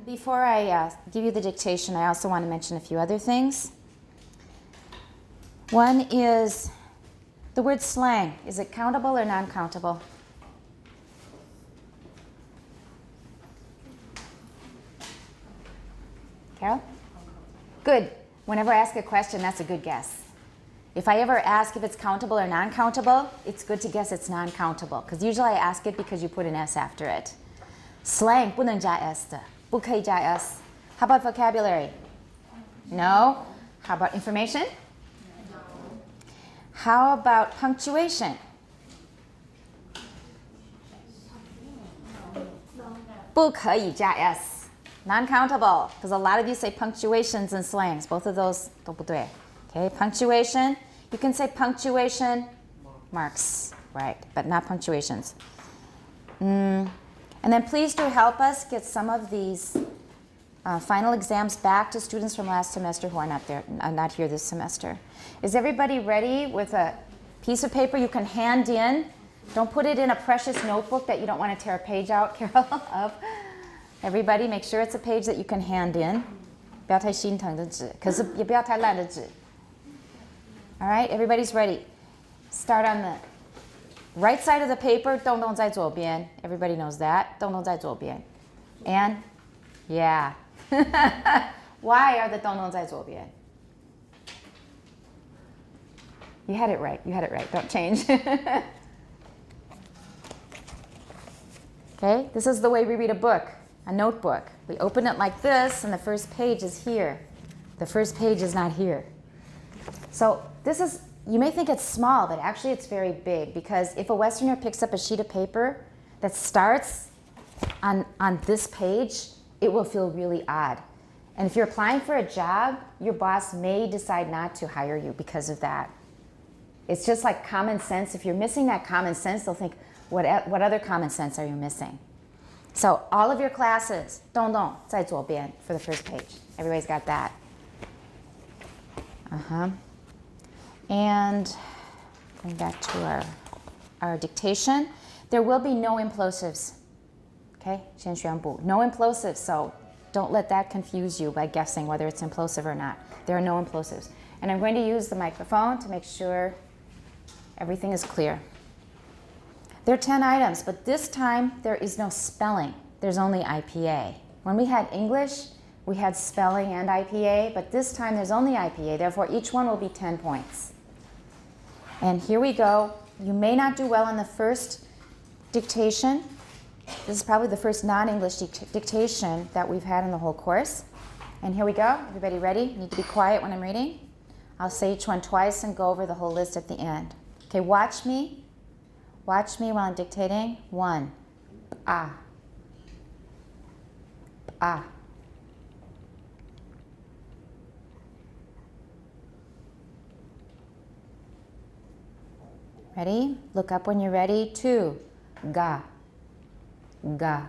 before I give you the dictation, I also want to mention a few other things. One is the word slang. Is it countable or non-countable? Carol? Good. Whenever I ask a question, that's a good guess. If I ever ask if it's countable or non-countable, it's good to guess it's non-countable, because usually I ask it because you put an S after it. Slang 不能加 S 的，不可以加 S. How about vocabulary? No. How about information? No. How about punctuation? 不可以加 S. Non-countable, because a lot of you say punctuations and slangs. Both of those 都不对. Okay, punctuation. You can say punctuation marks, right, but not punctuations. And then please do help us get some of these final exams back to students from last semester who are not here this semester. Is everybody ready with a piece of paper you can hand in? Don't put it in a precious notebook that you don't want to tear a page out, Carol, of. Everybody, make sure it's a page that you can hand in. 不要太心疼的纸，可是也不要太烂的纸. All right, everybody's ready. Start on the right side of the paper, 洞洞在左边. Everybody knows that. 洞洞在左边. And, yeah. Why are the 洞洞在左边? You had it right. You had it right. Don't change. Okay, this is the way we read a book, a notebook. We open it like this, and the first page is here. The first page is not here. So this is, you may think it's small, but actually it's very big, because if a Westerner picks up a sheet of paper that starts on this page, it will feel really odd. And if you're applying for a job, your boss may decide not to hire you because of that. It's just like common sense. If you're missing that common sense, they'll think, what other common sense are you missing? So all of your classes, 洞洞在左边 for the first page. Everybody's got that. And going back to our dictation, there will be no implosives. Okay, 先宣布 no implosives, so don't let that confuse you by guessing whether it's implosive or not. There are no implosives. And I'm going to use the microphone to make sure everything is clear. There are 10 items, but this time there is no spelling. There's only IPA. When we had English, we had spelling and IPA, but this time there's only IPA. Therefore, each one will be 10 points. And here we go. You may not do well on the first dictation. This is probably the first non-English dictation that we've had in the whole course. And here we go. Everybody ready? You need to be quiet when I'm reading. I'll say each one twice and go over the whole list at the end. Okay, watch me. Watch me while I'm dictating. 1. Ah. Ah. Ready? Look up when you're ready. 2. Ga. Ga.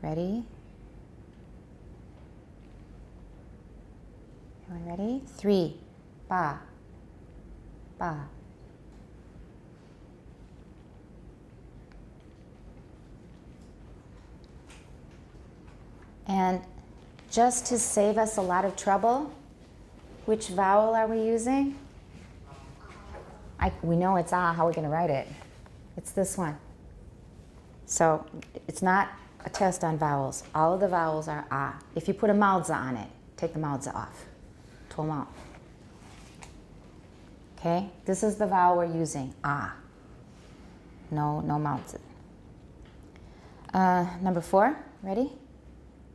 Ready? Everyone ready? 3. Ba. Ba. And just to save us a lot of trouble, which vowel are we using? We know it's ah. How are we going to write it? It's this one. So it's not a test on vowels. All of the vowels are ah. If you put a maozi on it, take the maozi off. 脱帽. Okay, this is the vowel we're using, ah. No maozi. Number 4, ready?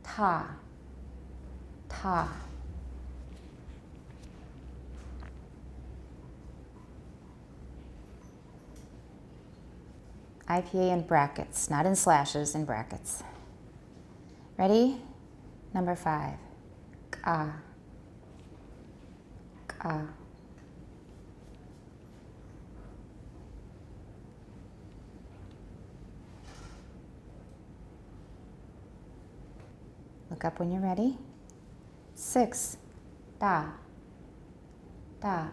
Ta. Ta. IPA in brackets, not in slashes, in brackets. Ready? Number 5. Ka. Ka. Look up when you're ready. 6. Da. Da.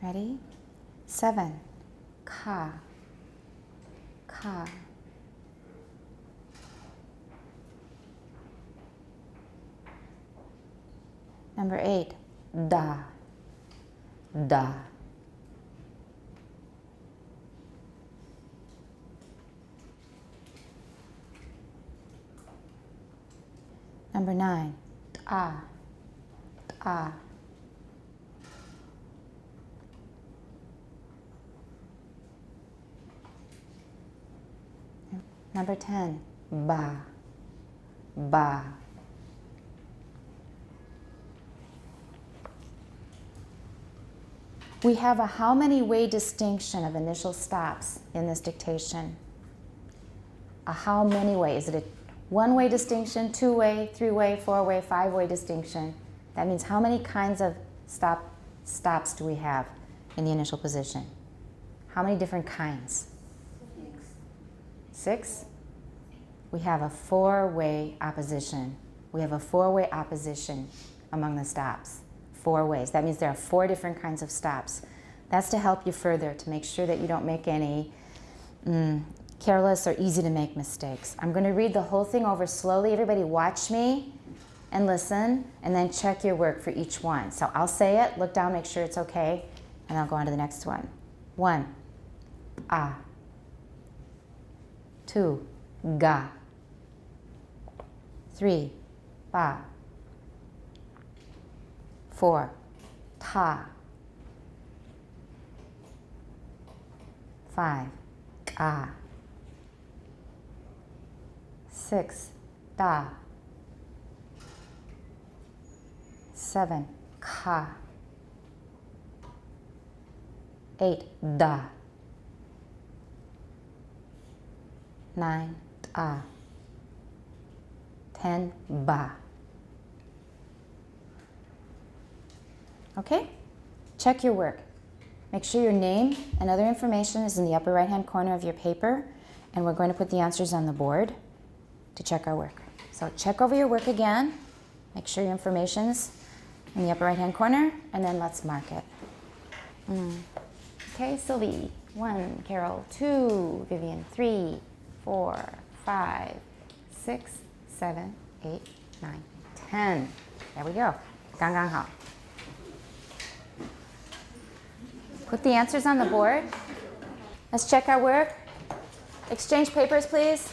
Ready? 7. Ka. Ka. Number 8. Da. Da. Number 9. Ta. Ta. Number 10. Ba. Ba. We have a how many way distinction of initial stops in this dictation? A how many way? Is it a one-way distinction, two-way, three-way, four-way, five-way distinction? That means how many kinds of stops do we have in the initial position? How many different kinds? 6? We have a four-way opposition. We have a four-way opposition among the stops. 4 ways. That means there are 4 different kinds of stops. That's to help you further, to make sure that you don't make any careless or easy to make mistakes. I'm going to read the whole thing over slowly. Everybody watch me and listen, and then check your work for each one. So I'll say it, look down, make sure it's okay, and I'll go on to the next one. 1. A. 2. Ga. 3. Ba. 4. Ta. 5. Ka. 6. Da. 7. Ka. 8. Da. 9. Ta. 10. Ba. Okay? Check your work. Make sure your name and other information is in the upper right-hand corner of your paper, and we're going to put the answers on the board to check our work. So check over your work again. Make sure your information's in the upper right-hand corner, and then let's mark it. Okay, Sylvie, 1, Carol, 2, Vivian, 3, 4, 5, 6, 7, 8, 9, 10. There we go. 刚刚好. Put the answers on the board. Let's check our work. Exchange papers, please.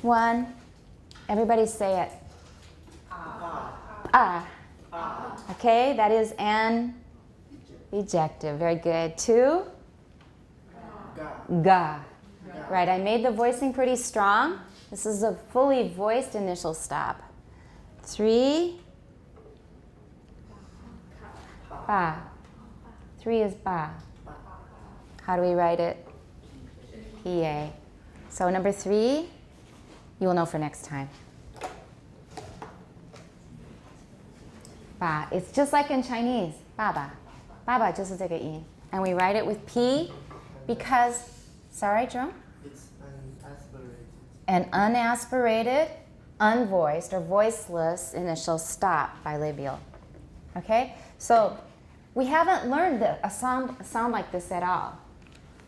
1. Everybody say it. Ah. Okay, that is an ejective. Very good. 2. Ga. Right, I made the voicing pretty strong. This is a fully voiced initial stop. 3. Ba. 3 is ba. How do we write it? PA. So number 3, you will know for next time. Ba. It's just like in Chinese. Baba. Baba 就是这个音. And we write it with P because, sorry, Jerome? It's unaspirated. An unaspirated, unvoiced, or voiceless initial stop bilabial. Okay? So we haven't learned a sound like this at all.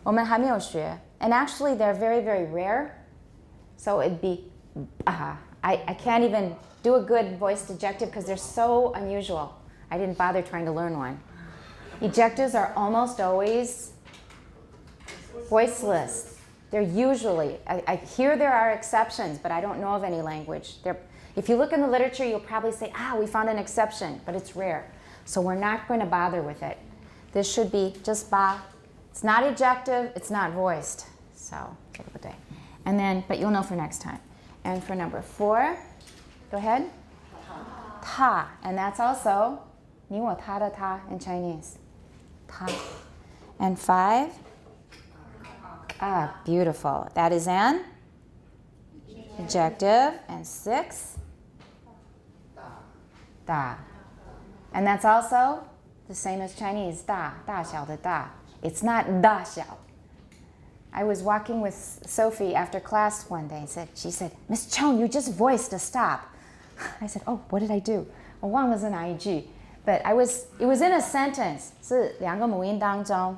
我们还没有学. And actually, they're very, very rare. So it'd be, I can't even do a good voiced ejective because they're so unusual. I didn't bother trying to learn one. Ejectives are almost always voiceless. They're usually, I hear there are exceptions, but I don't know of any language. If you look in the literature, you'll probably say, we found an exception, but it's rare. So we're not going to bother with it. This should be just ba. It's not ejective, it's not voiced. So, and then, but you'll know for next time. And for number 4, go ahead. Ta. And that's also, 你我他的他 in Chinese. Ta. And 5. Beautiful. That is an ejective. And 6. Da. And that's also the same as Chinese. Da. Da xiao de da. It's not da xiao. I was walking with Sophie after class one day and she said, Miss Chong, you just voiced a stop. I said, oh, what did I do? 我忘了是哪一句. But it was in a sentence. 是两个母音当中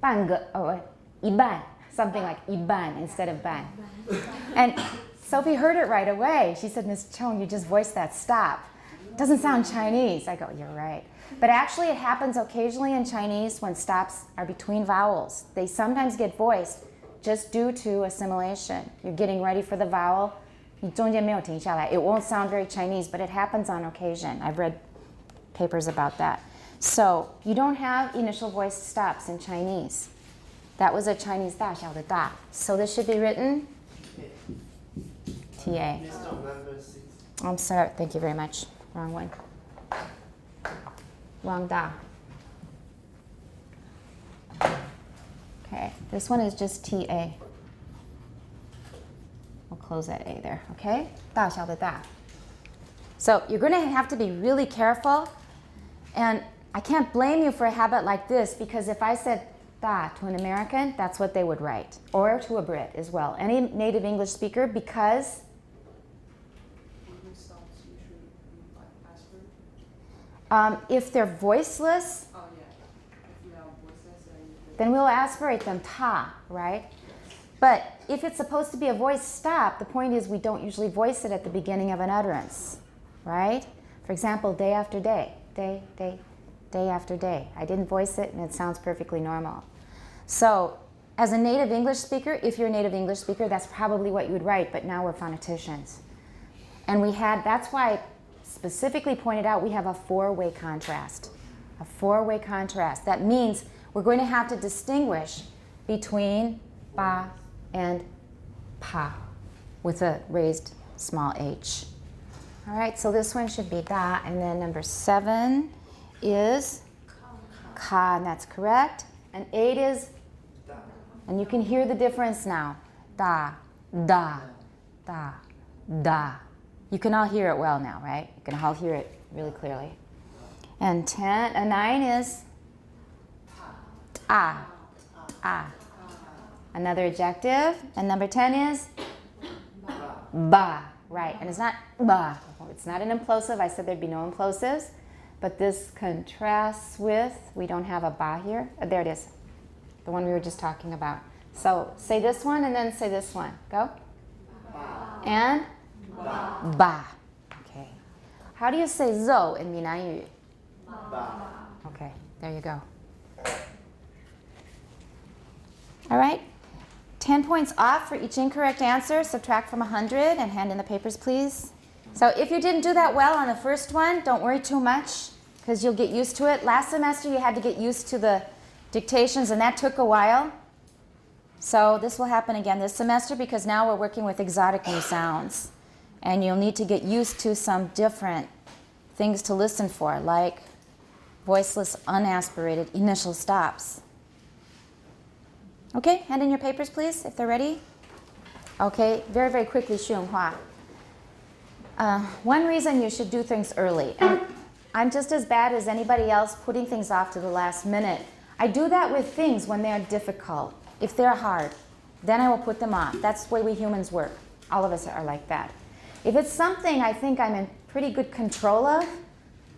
半个一半 something like 一半 instead of 半 And Sophie heard it right away. She said, Miss Chong, you just voiced that stop. It doesn't sound Chinese. I go, you're right. But actually it happens occasionally in Chinese when stops are between vowels. They sometimes get voiced just due to assimilation. You're getting ready for the vowel. 你中间没有停下来. It won't sound very Chinese, but it happens on occasion. I've read papers about that. So you don't have initial voice stops in Chinese. That was a Chinese 大小的大. So this should be written TA. Number 6. I'm sorry. Thank you very much. Wrong one. Wrong da. Okay, this one is just TA. We'll close that A there, okay? 大小的大. So you're going to have to be really careful. And I can't blame you for a habit like this because if I said da to an American, that's what they would write. Or to a Brit as well. Any native English speaker because if they're voiceless, then we'll aspirate them ta, right? But if it's supposed to be a voice stop, the point is we don't usually voice it at the beginning of an utterance, right? For example, day after day, day after day. I didn't voice it and it sounds perfectly normal. So as a native English speaker, if you're a native English speaker, that's probably what you would write, but now we're phoneticians. And that's why I specifically pointed out we have a four-way contrast. A four-way contrast. That means we're going to have to distinguish between ba and pa with a raised small h. All right, so this one should be da, and then number 7 is ka, and that's correct. And 8 is, and you can hear the difference now. Da, da, da, da. You can all hear it well now, right? You can all hear it really clearly. And 9 is ah, ah. Another adjective. And number 10 is ba, right? And it's not ba. It's not an implosive. I said there'd be no implosives. But this contrasts with, we don't have a ba here. There it is. The one we were just talking about. So say this one and then say this one. Go. Ba. And ba. Ba. Okay. How do you say zo in 闽南语? Ba. Okay, there you go. All right. 10 points off for each incorrect answer. Subtract from 100 and hand in the papers, please. So if you didn't do that well on the first one, don't worry too much because you'll get used to it. Last semester you had to get used to the dictations and that took a while. So this will happen again this semester because now we're working with exotic new sounds. And you'll need to get used to some different things to listen for, like voiceless, unaspirated initial stops. Okay, hand in your papers, please, if they're ready. Okay, very, very quickly, 徐永华. One reason you should do things early, and I'm just as bad as anybody else putting things off to the last minute. I do that with things when they're difficult. If they're hard, then I will put them off. That's the way we humans work. All of us are like that. If it's something I think I'm in pretty good control of,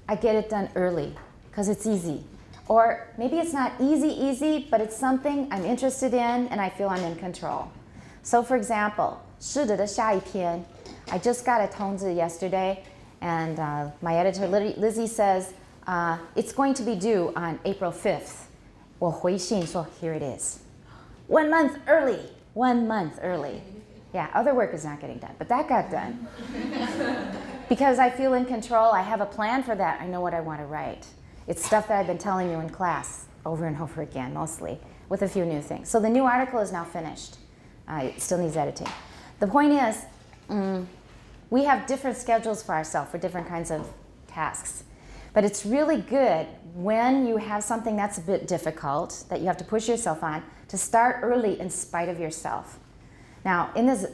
I get it done early because it's easy. Or maybe it's not easy, but it's something I'm interested in and I feel I'm in control. So for example, 是的的下一篇, I just got a 通知 yesterday and my editor Lizzie says it's going to be due on April 5th. 我回信说 here it is. 1 month early. 1 month early. Yeah, other work is not getting done, but that got done. Because I feel in control, I have a plan for that, I know what I want to write. It's stuff that I've been telling you in class over and over again, mostly, with a few new things. So the new article is now finished. It still needs editing. The point is, we have different schedules for ourselves for different kinds of tasks. But it's really good when you have something that's a bit difficult, that you have to push yourself on, to start early in spite of yourself. Now, in this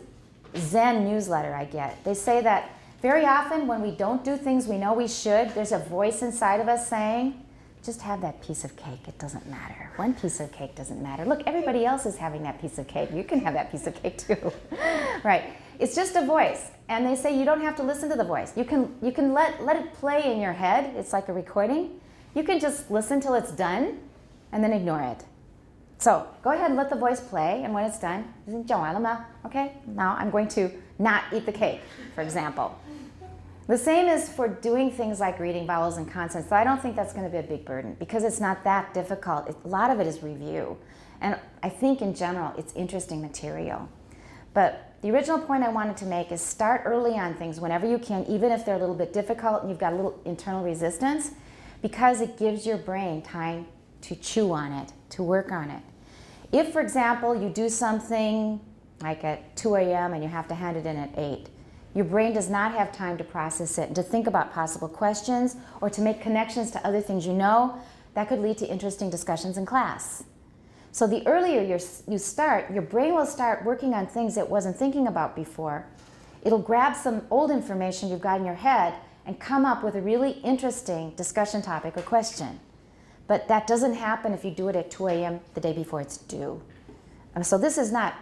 Zen newsletter I get, they say that very often when we don't do things we know we should, there's a voice inside of us saying, just have that piece of cake, it doesn't matter. One piece of cake doesn't matter. Look, everybody else is having that piece of cake. You can have that piece of cake too. Right. It's just a voice. And they say you don't have to listen to the voice. You can let it play in your head. It's like a recording. You can just listen till it's done and then ignore it. So go ahead and let the voice play, and when it's done, okay, now I'm going to not eat the cake, for example. The same is for doing things like reading vowels and consonants. So I don't think that's going to be a big burden because it's not that difficult. A lot of it is review. And I think in general, it's interesting material. But the original point I wanted to make is start early on things whenever you can, even if they're a little bit difficult and you've got a little internal resistance, because it gives your brain time to chew on it, to work on it. If, for example, you do something like at 2 a.m. and you have to hand it in at 8, your brain does not have time to process it and to think about possible questions or to make connections to other things you know that could lead to interesting discussions in class. So the earlier you start, your brain will start working on things it wasn't thinking about before. It'll grab some old information you've got in your head and come up with a really interesting discussion topic or question. But that doesn't happen if you do it at 2 a.m. the day before it's due. So this is not,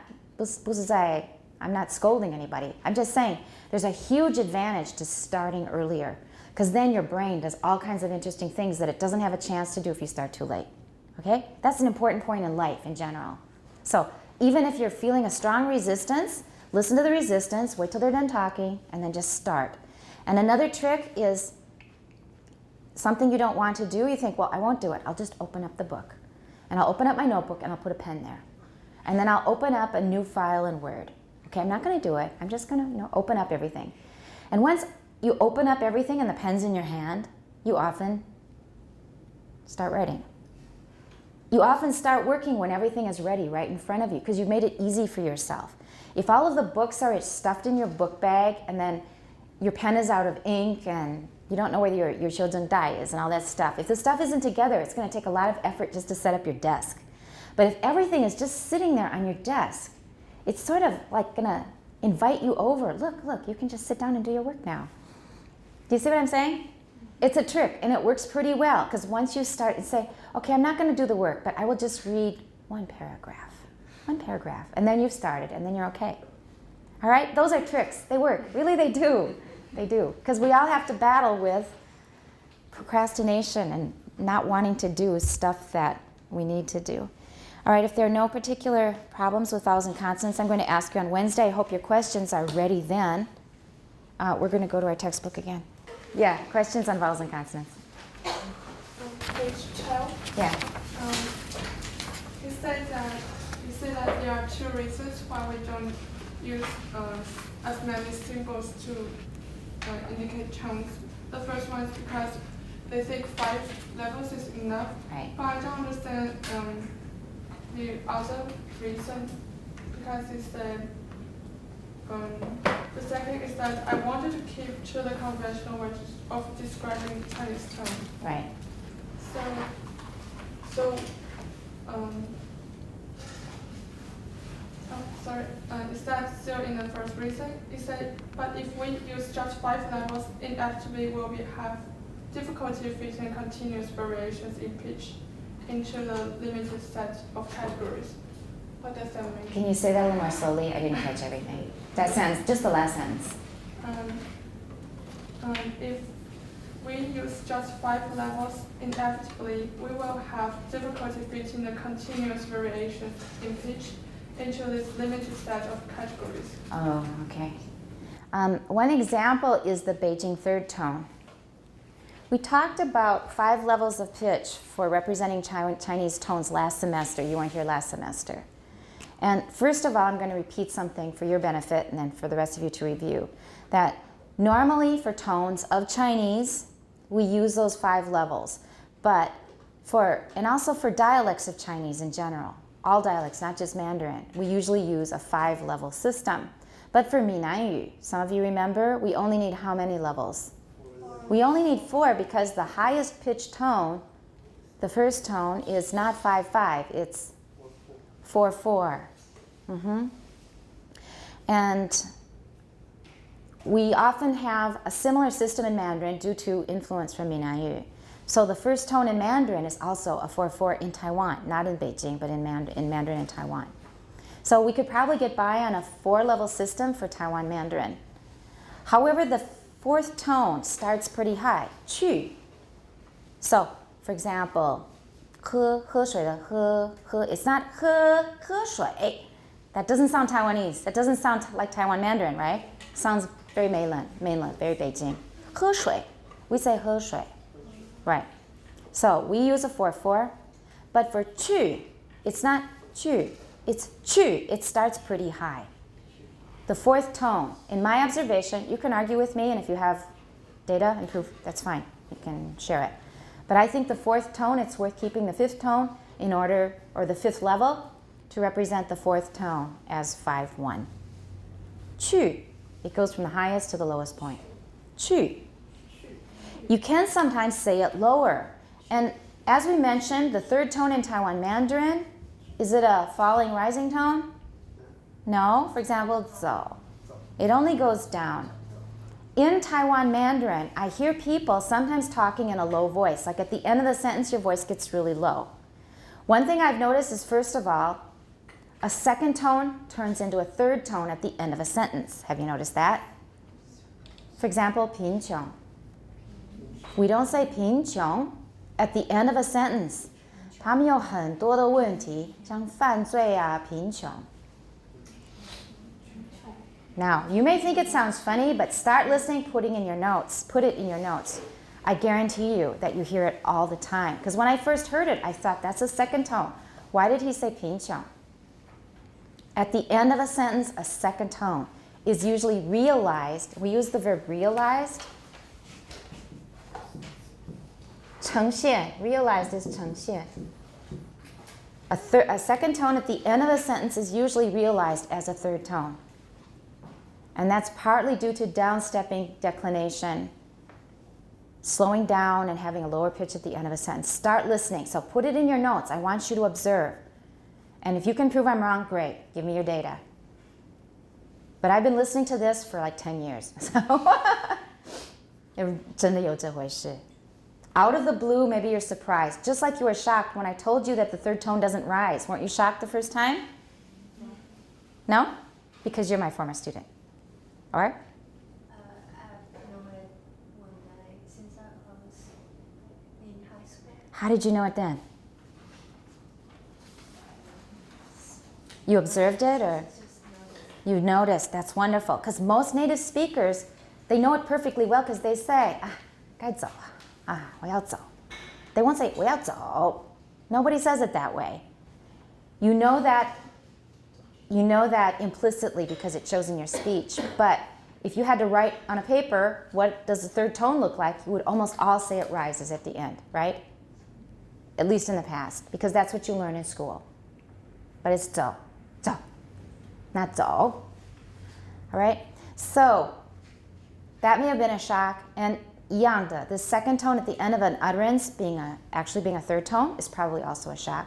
I'm not scolding anybody. I'm just saying there's a huge advantage to starting earlier because then your brain does all kinds of interesting things that it doesn't have a chance to do if you start too late. Okay? That's an important point in life in general. So even if you're feeling a strong resistance, listen to the resistance, wait till they're done talking, and then just start. And another trick is something you don't want to do, you think, well, I won't do it. I'll just open up the book. And I'll open up my notebook and I'll put a pen there. And then I'll open up a new file in Word. Okay, I'm not going to do it. I'm just going to open up everything. And once you open up everything and the pen's in your hand, you often start writing. You often start working when everything is ready right in front of you because you've made it easy for yourself. If all of the books are stuffed in your book bag and then your pen is out of ink and you don't know where your children die is and all that stuff. If the stuff isn't together, it's going to take a lot of effort just to set up your desk. But if everything is just sitting there on your desk, it's sort of like going to invite you over. Look, you can just sit down and do your work now. Do you see what I'm saying? It's a trick, and it works pretty well, because once you start and say, okay, I'm not going to do the work, but I will just read one paragraph, and then you've started, and then you're okay. All right? Those are tricks. They work. Really, they do. They do. Because we all have to battle with procrastination and not wanting to do stuff that we need to do. All right, if there are no particular problems with vowels and consonants, I'm going to ask you on Wednesday. I hope your questions are ready then. We're going to go to our textbook again. Yeah, questions on vowels and consonants. Page 12. Yeah. You said that there are two reasons why we don't use as many symbols to indicate tones. The first one is because they think 5 levels is enough. Right. But I don't understand the other reason, because it said the second is that I wanted to keep to the conventional way of describing Chinese tone. Right. Is that still in the first reason? It said, but if we use just 5 levels, inevitably will we have difficulty fitting continuous variations in pitch into the limited set of categories. What does that mean? Can you say that a little more slowly? I didn't catch everything. That sounds, just the last sentence. If we use just 5 levels, inevitably we will have difficulty fitting the continuous variations in pitch into this limited set of categories. Oh, okay. One example is the Beijing third tone. We talked about 5 levels of pitch for representing Chinese tones last semester. You weren't here last semester. And first of all, I'm going to repeat something for your benefit and then for the rest of you to review. That normally for tones of Chinese, we use those 5 levels. But and also for dialects of Chinese in general, all dialects, not just Mandarin, we usually use a 5-level system. But for Minanyu, some of you remember, we only need how many levels? We only need 4 because the highest pitched tone, the first tone, is not 5-5, it's 4-4. And we often have a similar system in Mandarin due to influence from Minanyu. So the first tone in Mandarin is also a 4-4 in Taiwan, not in Beijing, but in Mandarin in Taiwan. So we could probably get by on a 4-level system for Taiwan Mandarin. However, the 4th tone starts pretty high, 去. So, for example, 喝水的喝, it's not 喝水. That doesn't sound Taiwanese. That doesn't sound like Taiwan Mandarin, right? Sounds very mainland, very Beijing. 喝水. We say 喝水. Right. So we use a 4-4. But for 去, it's not 去. It's 去. It starts pretty high. The 4th tone. In my observation, you can argue with me, and if you have data and proof, that's fine. You can share it. But I think the 4th tone, it's worth keeping the 5th tone in order, or the 5th level, to represent the 4th tone as 5-1. 去. It goes from the highest to the lowest point. 去. You can sometimes say it lower. And as we mentioned, the 3rd tone in Taiwan Mandarin, is it a falling rising tone? No. For example, 走. It only goes down. In Taiwan Mandarin, I hear people sometimes talking in a low voice. Like at the end of the sentence, your voice gets really low. One thing I've noticed is, first of all, a 2nd tone turns into a 3rd tone at the end of a sentence. Have you noticed that? For example, 贫穷. We don't say 贫穷 at the end of a sentence. 他们有很多的问题，像犯罪啊，贫穷. Now, you may think it sounds funny, but start listening, put it in your notes. I guarantee you that you hear it all the time. Because when I first heard it, I thought, that's a 2nd tone. Why did he say 贫穷? At the end of a sentence, a 2nd tone is usually realized. We use the verb realized. 呈现. Realized is 呈现. A 2nd tone at the end of a sentence is usually realized as a 3rd tone. And that's partly due to downstepping declination, slowing down and having a lower pitch at the end of a sentence. Start listening. So put it in your notes. I want you to observe. And if you can prove I'm wrong, great. Give me your data. But I've been listening to this for like 10 years. So 真的有这回事. Out of the blue, maybe you're surprised. Just like you were shocked when I told you that the 3rd tone doesn't rise. Weren't you shocked the first time? No? Because you're my former student. Or? I've known it since I was in high school. How did you know it then? You observed it, or you noticed? That's wonderful. Because most native speakers, they know it perfectly well because they say, 该走. 我要走. They won't say 我要走. Nobody says it that way. You know that implicitly because it shows in your speech. But if you had to write on a paper, what does the 3rd tone look like? You would almost all say it rises at the end, right? At least in the past, because that's what you learn in school. But it's 走, 走, not 走. All right? So that may have been a shock. And 一样的, the 2nd tone at the end of an utterance actually being a 3rd tone is probably also a shock.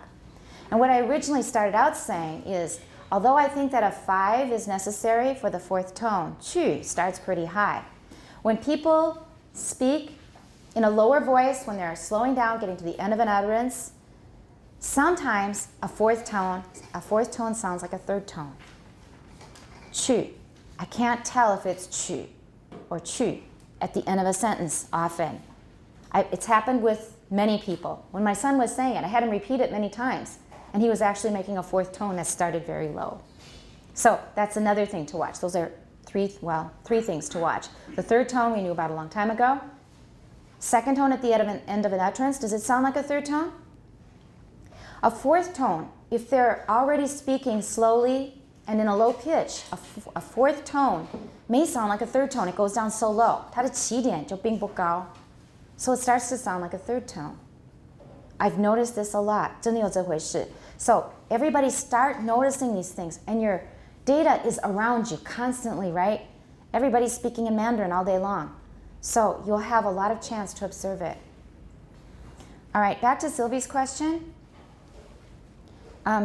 And what I originally started out saying is, although I think that a 5 is necessary for the 4th tone, 去 starts pretty high. When people speak in a lower voice, when they're slowing down, getting to the end of an utterance, sometimes a 4th tone sounds like a 3rd tone. 去. I can't tell if it's 去 or 去 at the end of a sentence often. It's happened with many people. When my son was saying it, I had him repeat it many times. And he was actually making a 4th tone that started very low. So that's another thing to watch. Those are three things to watch. The 3rd tone we knew about a long time ago. 2nd tone at the end of an utterance, does it sound like a 3rd tone? A 4th tone, if they're already speaking slowly and in a low pitch, a 4th tone may sound like a 3rd tone. It goes down so low. 它的起点就并不高. So it starts to sound like a 3rd tone. I've noticed this a lot. 真的有这回事. So everybody start noticing these things. And your data is around you constantly, right? Everybody's speaking in Mandarin all day long. So you'll have a lot of chance to observe it. All right, back to Sylvie's question.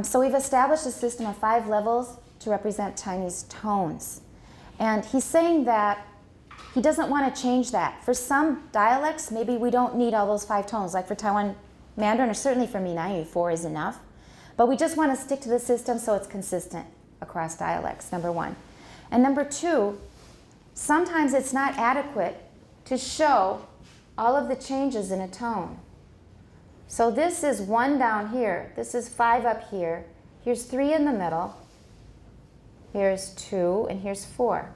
So we've established a system of 5 levels to represent Chinese tones. And he's saying that he doesn't want to change that. For some dialects, maybe we don't need all those 5 tones. Like for Taiwan Mandarin, or certainly for Minanyu, 4 is enough. But we just want to stick to the system so it's consistent. across dialects, number one. And number two, sometimes it's not adequate to show all of the changes in a tone. So this is 1 down here, this is 5 up here, here's 3 in the middle, here's 2, and here's 4.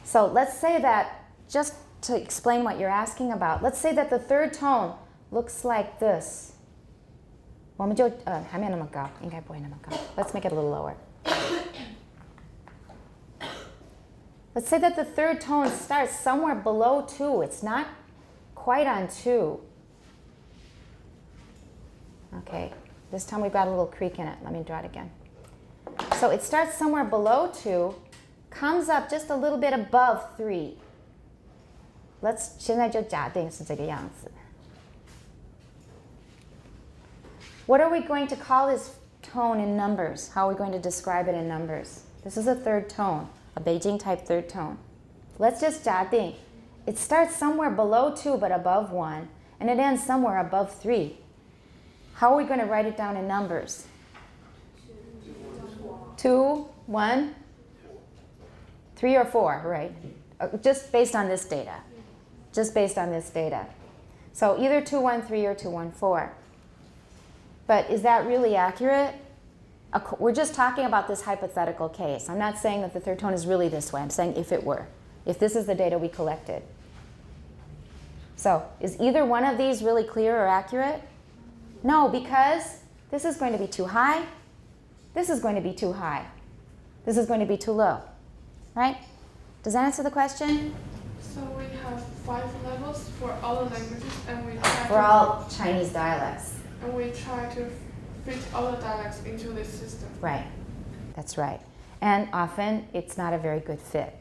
So let's say that, just to explain what you're asking about, let's say that the third tone looks like this. 我们就还没有那么高，应该不会那么高。Let's make it a little lower. Let's say that the third tone starts somewhere below 2. It's not quite on 2. Okay, this time we've got a little creak in it. Let me draw it again. So it starts somewhere below 2, comes up just a little bit above 3. Let's 现在就假定是这个样子。What are we going to call this tone in numbers? How are we going to describe it in numbers? This is a third tone, a Beijing type third tone. Let's just 假定. It starts somewhere below 2 but above 1, and it ends somewhere above 3. How are we going to write it down in numbers? 2, 1, 3 or 4, right? Just based on this data. Just based on this data. So either 2, 1, 3 or 2, 1, 4. But is that really accurate? We're just talking about this hypothetical case. I'm not saying that the third tone is really this way. I'm saying if it were. If this is the data we collected. So is either one of these really clear or accurate? No, because this is going to be too high. This is going to be too high. This is going to be too low. Right? Does that answer the question? So we have 5 levels for all the languages, and we try For all Chinese dialects. And we try to fit all the dialects into this system. Right. That's right. And often it's not a very good fit,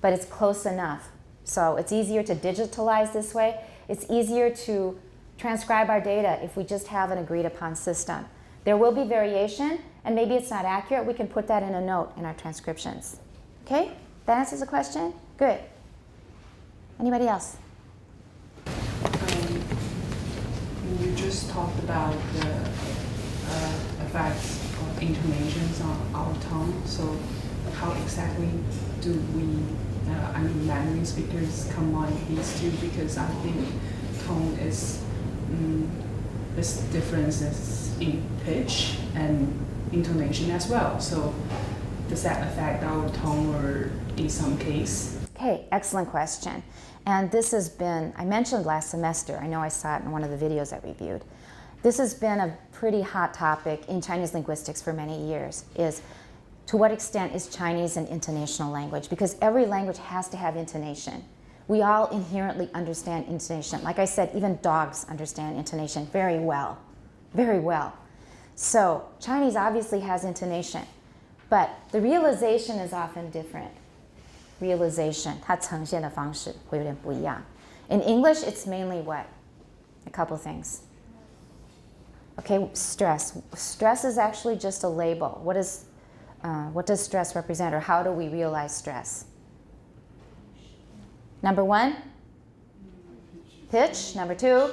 but it's close enough. So it's easier to digitalize this way. It's easier to transcribe our data if we just have an agreed upon system. There will be variation, and maybe it's not accurate. We can put that in a note in our transcriptions. Okay? That answers the question? Good. Anybody else? You just talked about the effects of intonations on our tone. So how exactly do we, Mandarin speakers combine these two? Because I think tone is there's differences in pitch and intonation as well. So does that affect our tone or in some case? Okay, excellent question. And this has been, I mentioned last semester, I know I saw it in one of the videos I reviewed. This has been a pretty hot topic in Chinese linguistics for many years, is to what extent is Chinese an intonational language? Because every language has to have intonation. We all inherently understand intonation. Like I said, even dogs understand intonation very well, very well. So Chinese obviously has intonation, but the realization is often different. Realization, 它呈现的方式会有点不一样. In English, it's mainly what? A couple things. Okay, stress. Stress is actually just a label. What does stress represent, or how do we realize stress? Number 1, pitch. Number 2,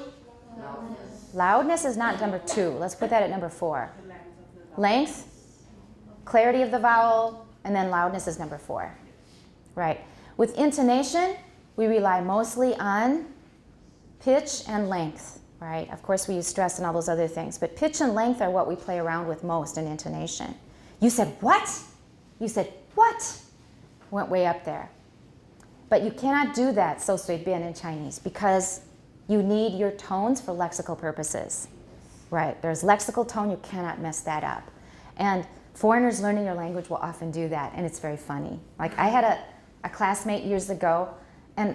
loudness is not number 2. Let's put that at number 4. Length, clarity of the vowel, and then loudness is number 4. Right. With intonation, we rely mostly on pitch and length, right? Of course, we use stress and all those other things, but pitch and length are what we play around with most in intonation. You said, what? You said, what? Went way up there. But you cannot do that so sui bian in Chinese because you need your tones for lexical purposes. Right. There's lexical tone, you cannot mess that up. And foreigners learning your language will often do that, and it's very funny. Like I had a classmate years ago, and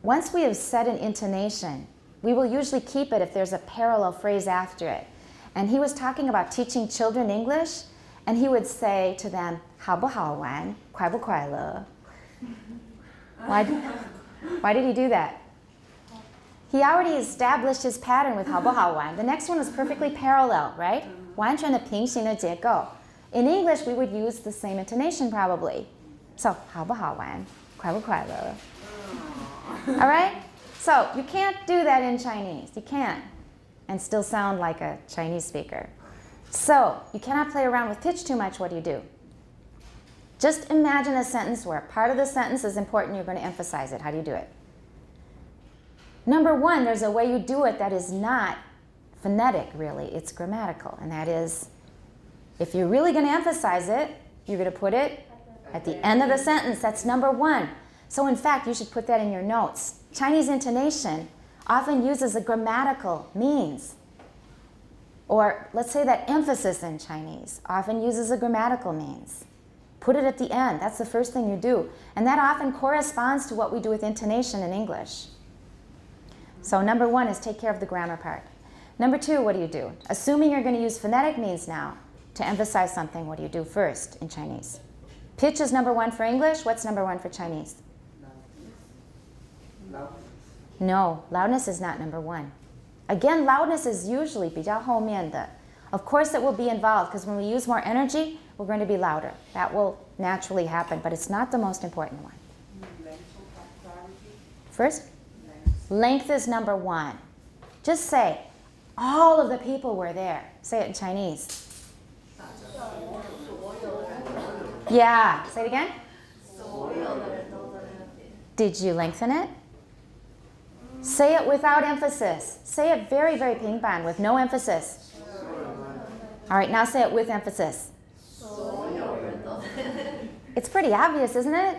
once we have set an intonation, we will usually keep it if there's a parallel phrase after it. And he was talking about teaching children English, and he would say to them, 好不好玩? 快不快乐? Why did he do that? He already established his pattern with 好不好玩. The next one was perfectly parallel, right? 完全的平行的结构. In English, we would use the same intonation probably. So, 好不好玩? 快不快乐? All right? So, you can't do that in Chinese. You can't. And still sound like a Chinese speaker. So you cannot play around with pitch too much. What do? Just imagine a sentence where part of the sentence is important. You're going to emphasize it. How do you do it? Number one, there's a way you do it that is not phonetic, really. It's grammatical. And that is, if you're really going to emphasize it, you're going to put it at the end of the sentence. That's number one. So in fact, you should put that in your notes. Chinese intonation often uses a grammatical means. Or let's say that emphasis in Chinese often uses a grammatical means. Put it at the end. That's the first thing you do. And that often corresponds to what we do with intonation in English. So number one is take care of the grammar part. Number two, what do? Assuming you're going to use phonetic means now to emphasize something, what do you do first in Chinese? Pitch is number one for English. What's number one for Chinese? No, loudness is not number one. Again, loudness is usually 比较后面的. Of course it will be involved because when we use more energy, we're going to be louder. That will naturally happen, but it's not the most important one. First, length is number one. Just say, all of the people were there. Say it in Chinese. Yeah, say it again. Did you lengthen it? Say it without emphasis. Say it very, very 平板 with no emphasis. All right, now say it with emphasis. It's pretty obvious, isn't it?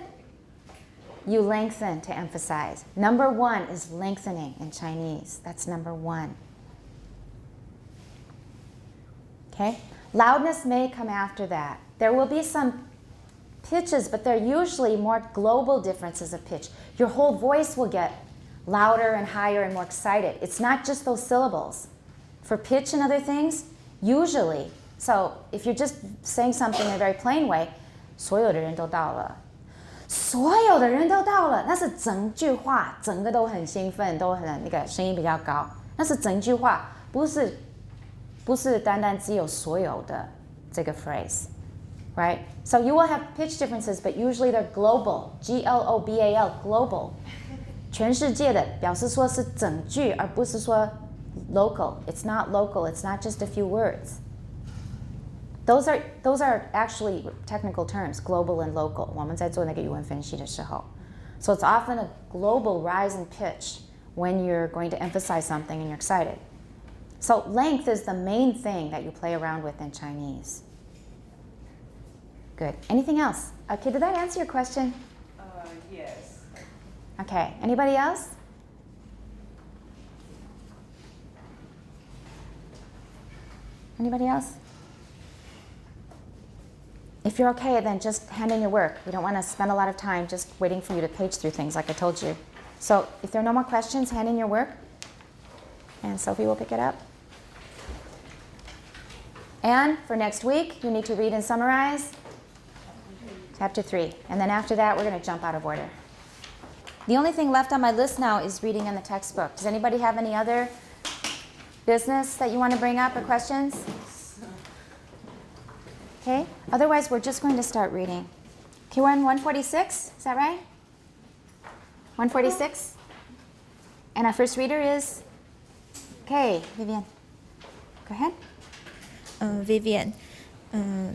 You lengthen to emphasize. Number one is lengthening in Chinese. That's number one. Okay? Loudness may come after that. There will be some pitches, but they're usually more global differences of pitch. Your whole voice will get louder and higher and more excited. It's not just those syllables. For pitch and other things, usually, so if you're just saying something in a very plain way, 所有的人都到了。所有的人都到了，那是整句话，整个都很兴奋，都很那个声音比较高，那是整句话，不是单单只有所有的这个 phrase, right? So you will have pitch differences, but usually they're global, G-L-O-B-A-L, global. 全世界的表示说是整句，而不是说 local. It's not local. It's not just a few words. Those are actually technical terms, global and local. 我们在做那个语文分析的时候. So it's often a global rise in pitch when you're going to emphasize something and you're excited. So length is the main thing that you play around with in Chinese. Good. Anything else? Okay, did that answer your question? Yes. Okay, anybody else? Anybody else? If you're okay, then just hand in your work. We don't want to spend a lot of time just waiting for you to page through things like I told you. So if there are no more questions, hand in your work. And Sophie will pick it up. And for next week, you need to read and summarize Chapter 3. And then after that, we're going to jump out of order. The only thing left on my list now is reading in the textbook. Does anybody have any other business that you want to bring up or questions? Okay. Otherwise, we're just going to start reading. Okay, we're on 146. Is that right? 146? And our first reader is? Okay, Vivian. Go ahead. Vivian.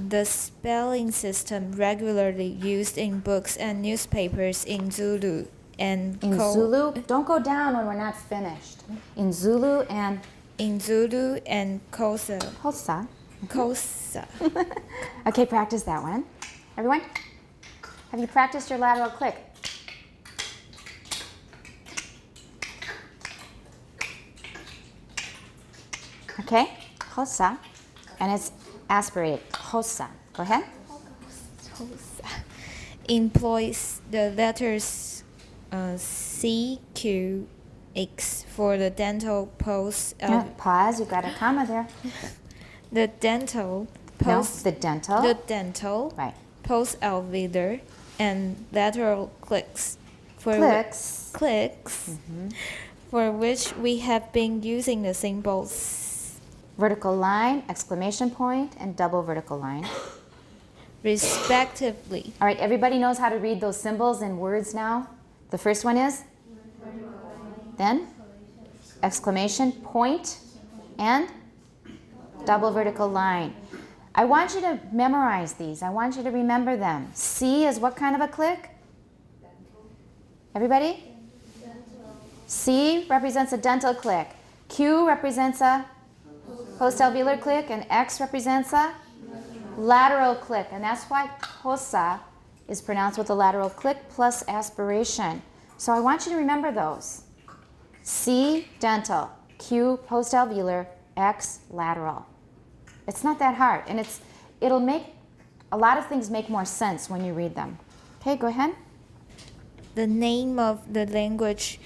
The spelling system regularly used in books and newspapers in Zulu and Zulu? Don't go down when we're not finished. In Zulu and Xhosa. Xhosa. Xhosa. Okay, practice that one. Everyone? Have you practiced your lateral click? Okay, Xhosa. And it's aspirated. Xhosa. Go ahead. Xhosa employs the letters C, Q, X for the dental pose. Pause. You got a comma there. The dental No, pose. the dental. The dental Right. post alveolar and lateral clicks. For Clicks. Clicks. For which we have been using the symbols Vertical line, exclamation point, and double vertical line. respectively. All right, everybody knows how to read those symbols in words now? The first one is? Then? Exclamation point and? double vertical line. I want you to memorize these. I want you to remember them. C is what kind of a click? Everybody? C represents a dental click. Q represents a post-alveolar click, and X represents a lateral click. And that's why hosa is pronounced with a lateral click plus aspiration. So I want you to remember those. C, dental. Q, post-alveolar. X, lateral. It's not that hard. And it'll make a lot of things make more sense when you read them. Okay, go ahead. The name of the language,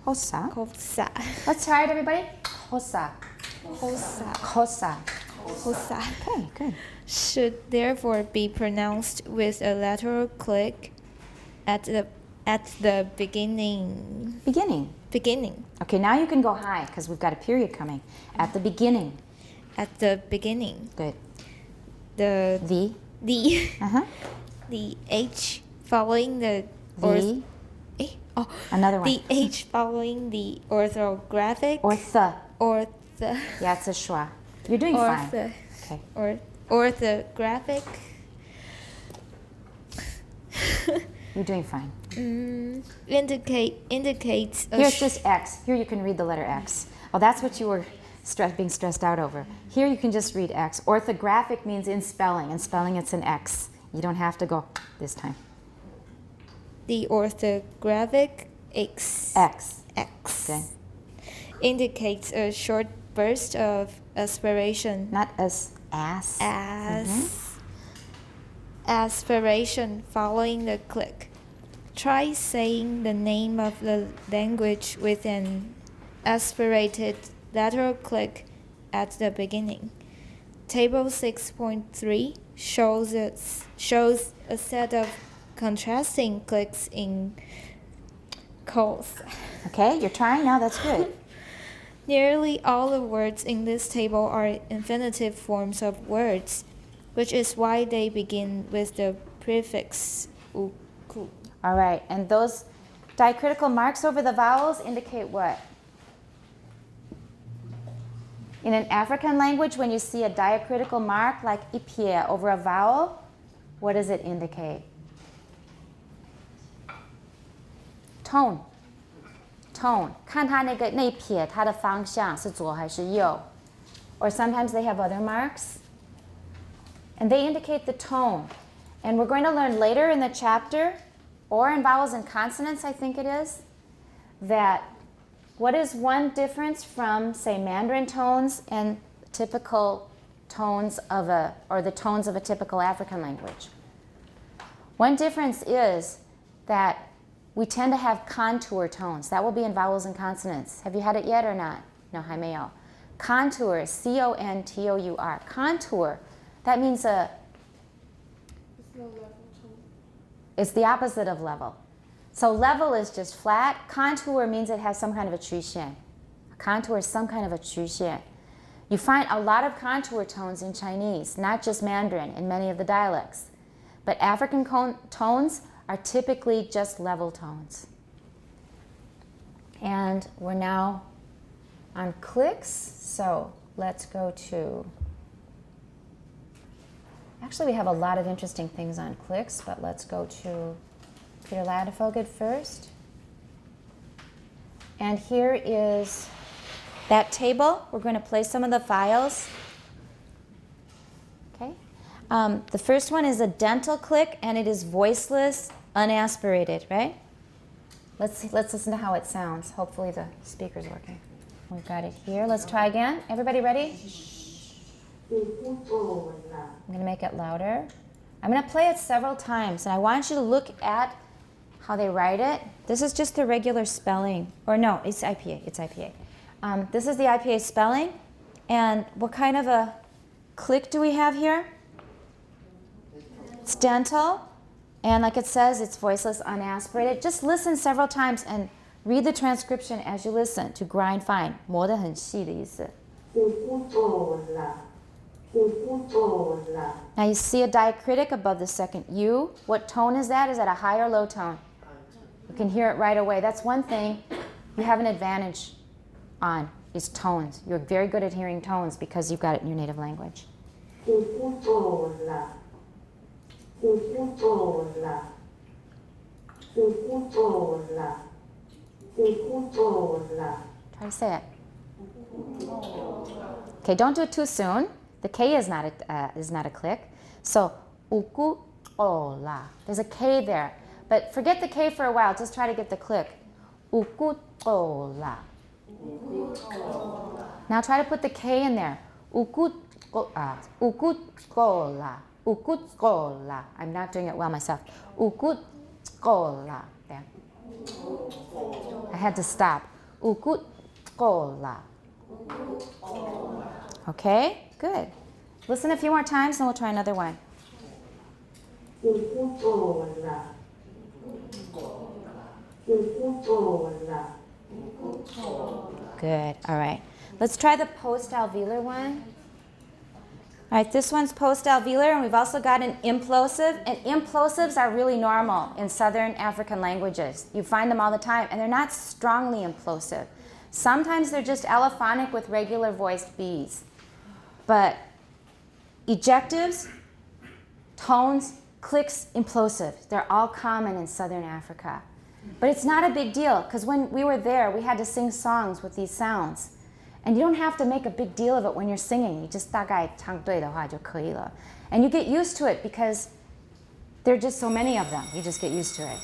Hosa. Hosa. Let's try it, everybody. Hosa. Hosa. Hosa. Hosa. Okay, good. Should therefore be pronounced with a lateral click at the beginning. Beginning. Okay, now you can go high because we've got a period coming. At the beginning. At the beginning. Good. The Uh-huh. the H following the The. Another one. the H following the orthographic Ortho. the Yeah, it's a schwa. You're doing fine. Okay. Orthographic You're doing fine. indicates a Here it's just X. Here you can read the letter X. Oh, that's what you were being stressed out over. Here you can just read X. Orthographic means in spelling. In spelling, it's an X. You don't have to go this time. the orthographic X Okay. indicates a short burst of aspiration. Not as ass. Aspiration following the click. Try saying the name of the language with an aspirated lateral click at the beginning. Table 6.3 shows a set of contrasting clicks in calls. Okay, you're trying now. That's good. Nearly all the words in this table are infinitive forms of words, which is why they begin with the prefix uku. All right, and those diacritical marks over the vowels indicate what? In an African language, when you see a diacritical mark like ipie over a vowel, what does it indicate? Tone. 看它那一撇它的方向是左还是右 Or sometimes they have other marks. And they indicate the tone. And we're going to learn later in the chapter, or in vowels and consonants, I think it is, that what is one difference from, say, Mandarin tones and typical tones of the tones of a typical African language. One difference is that we tend to have contour tones. That will be in vowels and consonants. Have you had it yet or not? No, 还没有. Contour, C-O-N-T-O-U-R. Contour, that means It's no level tone. it's the opposite of level. So level is just flat. Contour means it has some kind of a 曲线. Contour is some kind of a 曲线. You find a lot of contour tones in Chinese, not just Mandarin, in many of the dialects. But African tones are typically just level tones. And we're now on clicks, so let's go to... Actually, we have a lot of interesting things on clicks, but let's go to Peter Ladefoged first. And here is that table. We're going to play some of the files. Okay. The first one is a dental click, and it is voiceless, unaspirated, right? Let's listen to how it sounds. Hopefully the speaker's working. We've got it here. Let's try again. Everybody ready? I'm going to make it louder. I'm going to play it several times, and I want you to look at how they write it. This is just the regular spelling. Or no, it's IPA. It's IPA. This is the IPA spelling. And what kind of a click do we have here? It's dental. And like it says, it's voiceless, unaspirated. Just listen several times and read the transcription as you listen to grind fine. 磨得很细的意思. Now you see a diacritic above the second U. What tone is that? Is that a high or low tone? You can hear it right away. That's one thing you have an advantage on. is tones. You're very good at hearing tones because you've got it in your native language. Try to say it. Okay, don't do it too soon. The K is not a click. So, ukutola. There's a K there. But forget the K for a while. Just try to get the click. Ukutola. Now try to put the K in there. Ukutola. Ukutola. I'm not doing it well myself. Ukutola. There. I had to stop. Ukutola. Okay, good. Listen a few more times and we'll try another one. Good, all right. Let's try the post-alveolar one. All right, this one's post-alveolar, and we've also got an implosive, and implosives are really normal in Southern African languages. You find them all the time, and they're not strongly implosive. Sometimes they're just allophonic with regular voiced Bs. But ejectives, tones, clicks, implosive, they're all common in Southern Africa. But it's not a big deal, because when we were there, we had to sing songs with these sounds. And you don't have to make a big deal of it when you're singing. You just 大概唱对的话就可以了. And you get used to it because there are just so many of them. You just get used to it.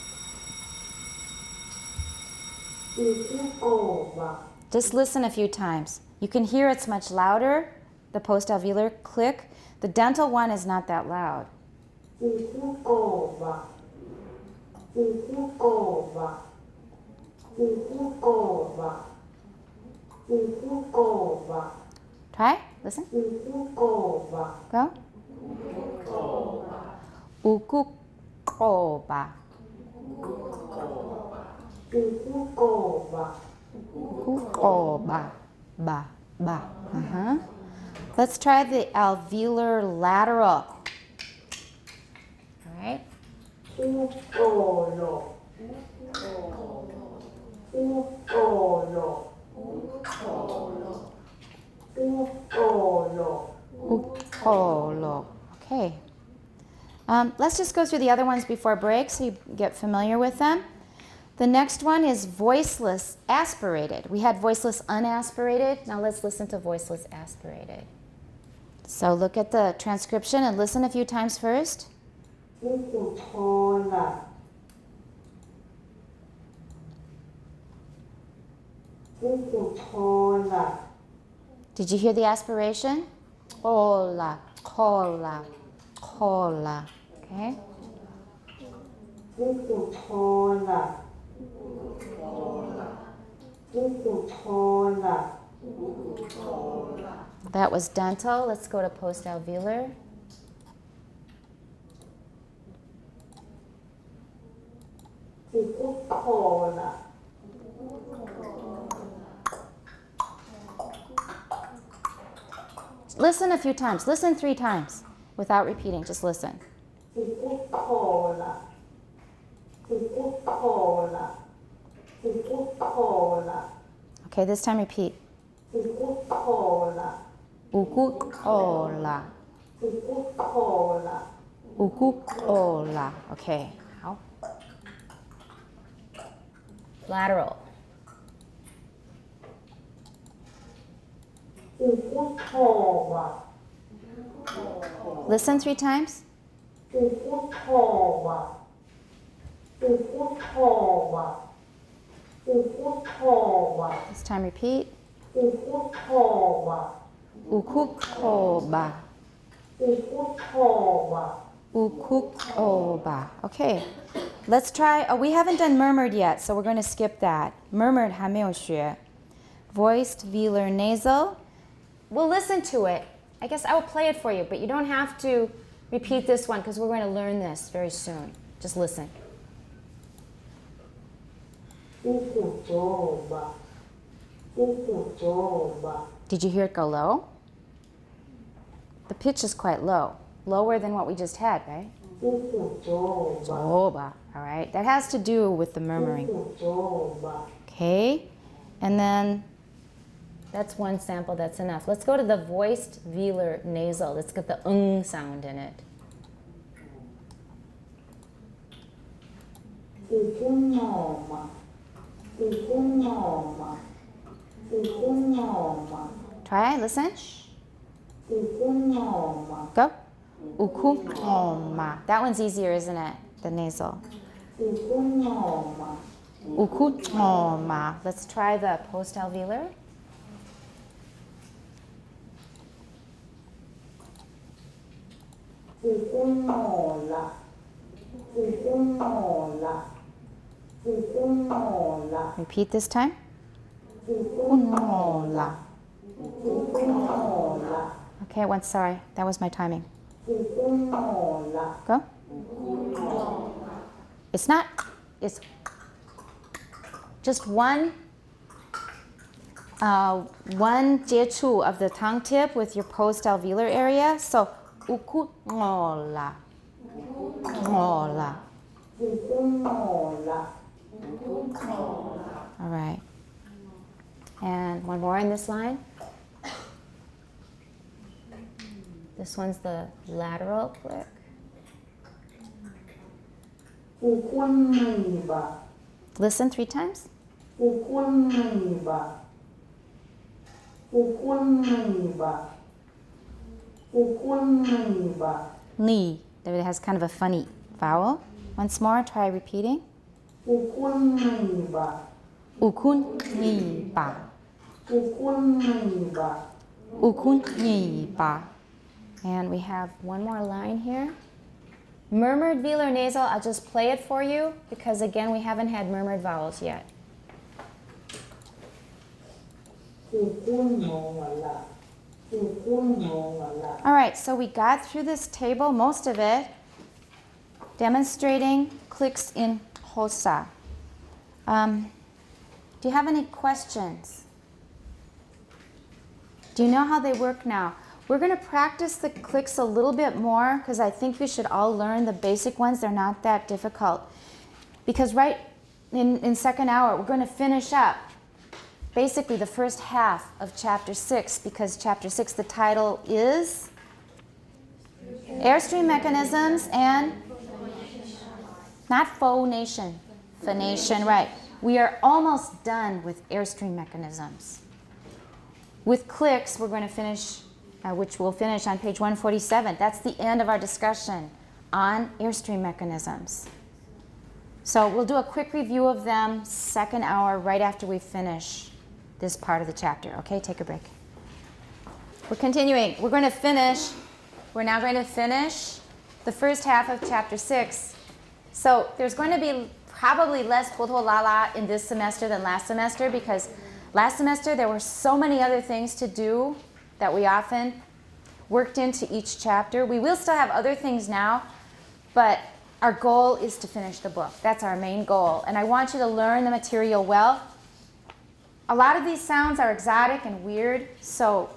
Just listen a few times. You can hear it's much louder, the post-alveolar click. The dental one is not that loud. Try, listen. Go. Ukukoba. Ukukoba. Ba. Ba. Let's try the alveolar lateral. All right. Okay. Let's just go through the other ones before break so you get familiar with them. The next one is voiceless aspirated. We had voiceless unaspirated. Now let's listen to voiceless aspirated. So look at the transcription and listen a few times first. Did you hear the aspiration? Cola, cola, cola. Okay? That was dental. Let's go to post-alveolar. Listen a few times. Listen 3 times without repeating. Just listen. Okay, this time repeat. Ukukola. Ukukola. Okay. Now. Lateral. Listen 3 times. This time repeat. Ukukoba. Ukukoba. Okay. Let's try. We haven't done murmured yet, so we're going to skip that. Murmured 还没有学. Voiced velar nasal. We'll listen to it. I guess I will play it for you, but you don't have to repeat this one because we're going to learn this very soon. Just listen. Did you hear it go low? The pitch is quite low. Lower than what we just had, right? Zoba. All right. That has to do with the murmuring. Okay. And then That's one sample, that's enough. Let's go to the voiced velar nasal. Let's get the sound in it. Try, listen. Go. Ukuma. That one's easier, isn't it? The nasal. Ukuma. Let's try the post-alveolar. Repeat this time. Okay, once, sorry, that was my timing. Go. It's not, it's just one 接触 of the tongue tip with your post-alveolar area. So, ukumola. Mola. All right. And one more in this line. This one's the lateral click. Listen 3 times. Ni. It has kind of a funny vowel. Once more, try repeating. Ukun ni ba. Ukun ni ba. And we have one more line here. Murmured velar nasal, I'll just play it for you because again, we haven't had murmured vowels yet. All right, so we got through this table, most of it, demonstrating clicks in Xhosa. Do you have any questions? Do you know how they work now? We're going to practice the clicks a little bit more because I think we should all learn the basic ones. They're not that difficult. Because right in second hour, we're going to finish up basically the first half of chapter 6 because chapter 6, the title is Airstream Mechanisms and not phonation. Phonation, right. We are almost done with airstream mechanisms. With clicks, we're going to finish which we'll finish on page 147. That's the end of our discussion on airstream mechanisms. So we'll do a quick review of them second hour right after we finish this part of the chapter. Okay, take a break. We're continuing. We're now going to finish the first half of chapter 6. So there's going to be probably less la in this semester than last semester because last semester there were so many other things to do that we often worked into each chapter. We will still have other things now, but our goal is to finish the book. That's our main goal. And I want you to learn the material well. A lot of these sounds are exotic and weird, so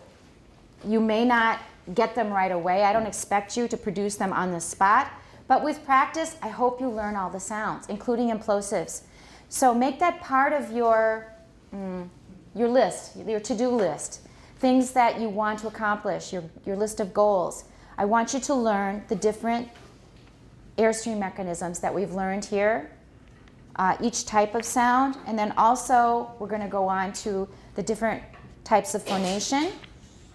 you may not get them right away. I don't expect you to produce them on the spot. But with practice, I hope you learn all the sounds, including implosives. So make that part of your list, your to-do list. Things that you want to accomplish, your list of goals. I want you to learn the different airstream mechanisms that we've learned here, each type of sound, and then also we're going to go on to the different types of phonation.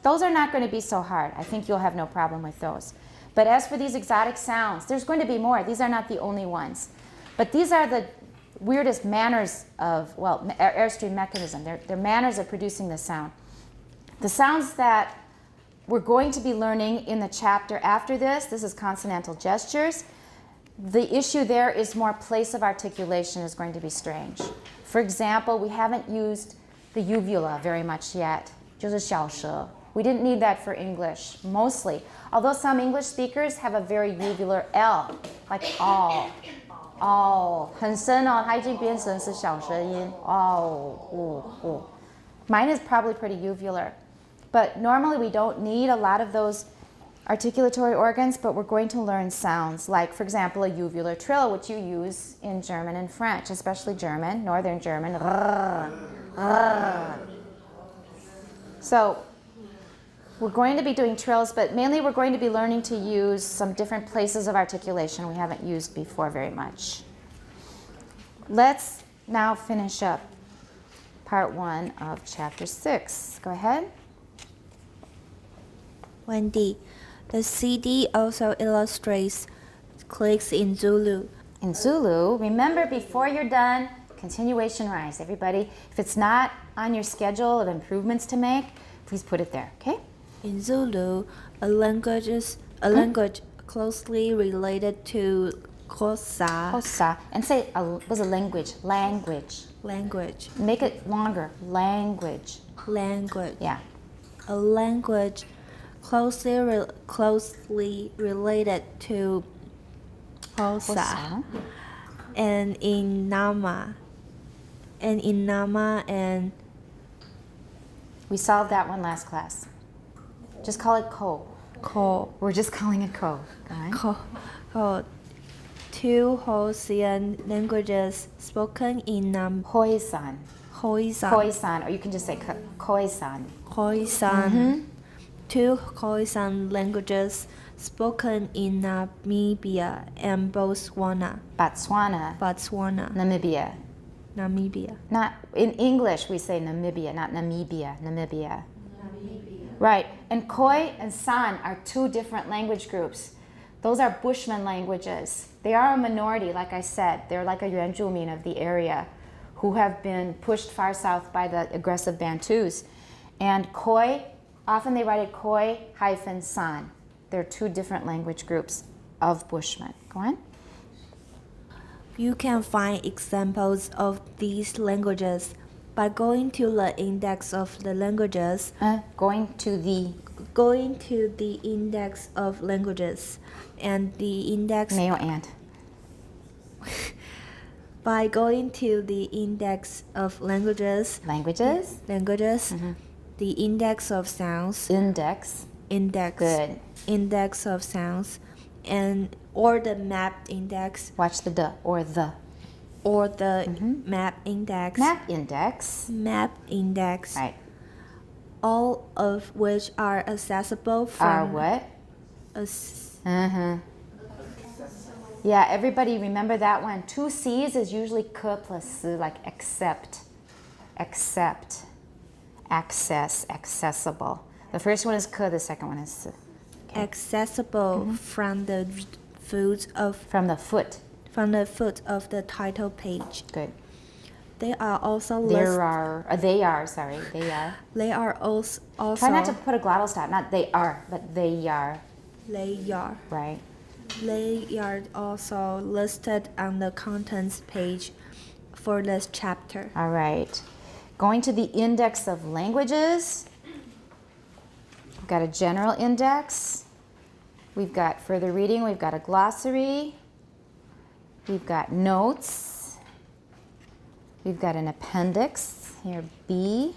Those are not going to be so hard. I think you'll have no problem with those. But as for these exotic sounds, there's going to be more. These are not the only ones. But these are the weirdest manners of, well, airstream mechanism. They're manners of producing the sound. The sounds that we're going to be learning in the chapter after this is consonantal gestures. The issue there is more place of articulation is going to be strange. For example, we haven't used the uvula very much yet. 就是小舌. We didn't need that for English, mostly. Although some English speakers have a very uvular L, like all. All. 很深哦，它已经变成是小舌音. All. Mine is probably pretty uvular. But normally we don't need a lot of those articulatory organs, but we're going to learn sounds like, for example, a uvular trill, which you use in German and French, especially German, Northern German. So we're going to be doing trills, but mainly we're going to be learning to use some different places of articulation we haven't used before very much. Let's now finish up part 1 of chapter 6. Go ahead. Wendy, the CD also illustrates clicks in Zulu. In Zulu, remember before you're done, continuation rise. Everybody, if it's not on your schedule of improvements to make, please put it there, okay? In Zulu, a language closely related to Xhosa Xhosa. And say, was a language. language. Make it longer. Language. Yeah. A language closely related to Xhosa. And in Nama and We solved that one last class. Just call it Ko. Ko. We're just calling it Ko. Go ahead. Two Hoisan languages spoken in Hoisan. Hoisan. Khoisan, or you can just say Khoisan. Khoisan. Two Khoisan languages spoken in Namibia and Botswana. Botswana. Namibia. Not in English we say Namibia, not Namibia. Namibia. Right. And Khoi and San are two different language groups. Those are Bushman languages. They are a minority, like I said. They're like a Yuanzhumin of the area who have been pushed far south by the aggressive Bantus. And Khoi, often they write it Khoi-San. They're two different language groups of Bushmen. Go on. You can find examples of these languages by going to the index of the languages. Going to the index of languages and the index. Mayo and. By going to the index of languages. The index of sounds. Index. Good. Index of sounds, or the map index. Watch the duh or the. Or the map index. Map index. Right. All of which are accessible from. Are what? Yeah, everybody remember that one. 2 C's is usually k plus s, like accept, access, accessible. The first one is k, the second one is s. Okay. Accessible from the foot of. From the foot. From the foot of the title page. Good. They are also They are. They are also. Try not to put a glottal stop. Not they are, but they are. They are. Right. They are also listed on the contents page for this chapter. All right. Going to the index of languages. We've got a general index. We've got further reading. We've got a glossary. We've got notes. We've got an appendix. Here, B.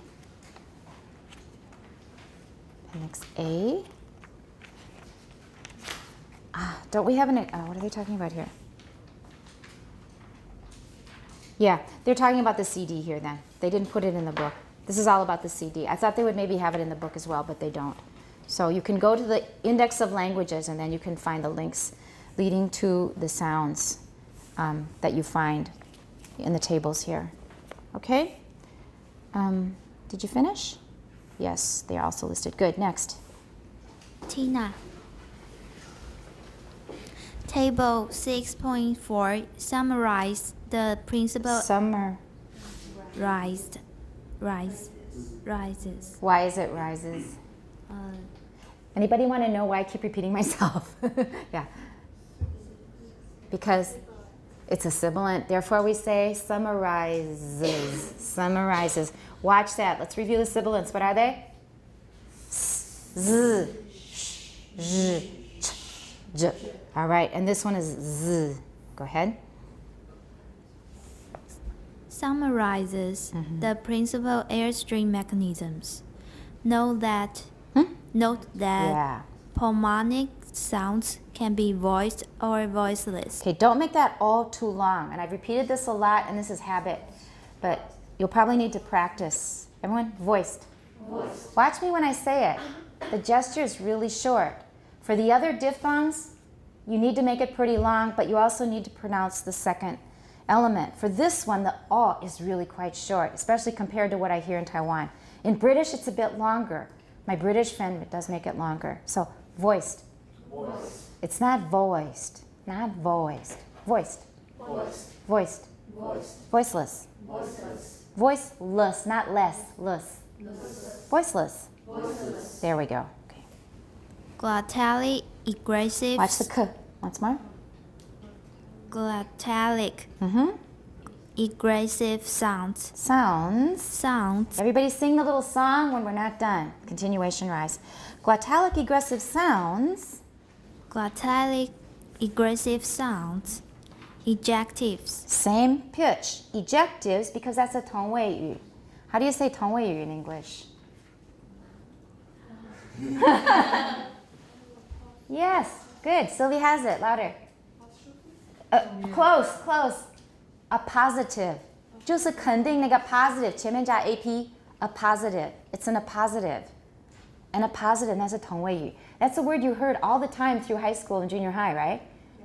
Appendix A. Don't we have what are they talking about here? Yeah, they're talking about the CD here then. They didn't put it in the book. This is all about the CD. I thought they would maybe have it in the book as well, but they don't. So you can go to the index of languages and then you can find the links leading to the sounds that you find in the tables here. Okay? Did you finish? Yes, they are also listed. Good. Next. Tina. Table 6.4 summarize the principle. Rises. Why is it rises? Anybody want to know why I keep repeating myself? Yeah. Because it's a sibilant. Therefore, we say summarizes. Summarizes. Watch that. Let's review the sibilants. What are they? Z, sh, j, j. All right. And this one is z. Go ahead. Summarizes the principal airstream mechanisms. Note that Yeah. pulmonic sounds can be voiced or voiceless. Okay, don't make that all too long. And I've repeated this a lot, and this is habit. But you'll probably need to practice. Everyone, voiced. Watch me when I say it. The gesture is really short. For the other diphthongs, you need to make it pretty long, but you also need to pronounce the second element. For this one, the O is really quite short, especially compared to what I hear in Taiwan. In British, it's a bit longer. My British friend does make it longer. So, voiced. Voice. It's not voiced. Not voiced. Voiced. Voice. Voiced. Voice. Voiceless. Voiceless. Voiceless, not less. Less. Voiceless. Voiceless. There we go. Okay. Glottally aggressive. Watch the K. Once more. Glottalic Mm-hmm. aggressive sounds. Sounds. Sounds. Everybody sing the little song when we're not done. Continuation rise. Glottalic aggressive sounds. Glottalic aggressive sounds. Ejectives. Same pitch. Ejectives, because that's a 同位语. How do you say 同位语 in English? Yes, good. Sylvie has it. Louder. Close, close. A positive. 就是肯定那个 positive 前面加 ap. A positive. It's an appositive. An appositive, that's a 同位语. That's a word you heard all the time through high school and junior high, right?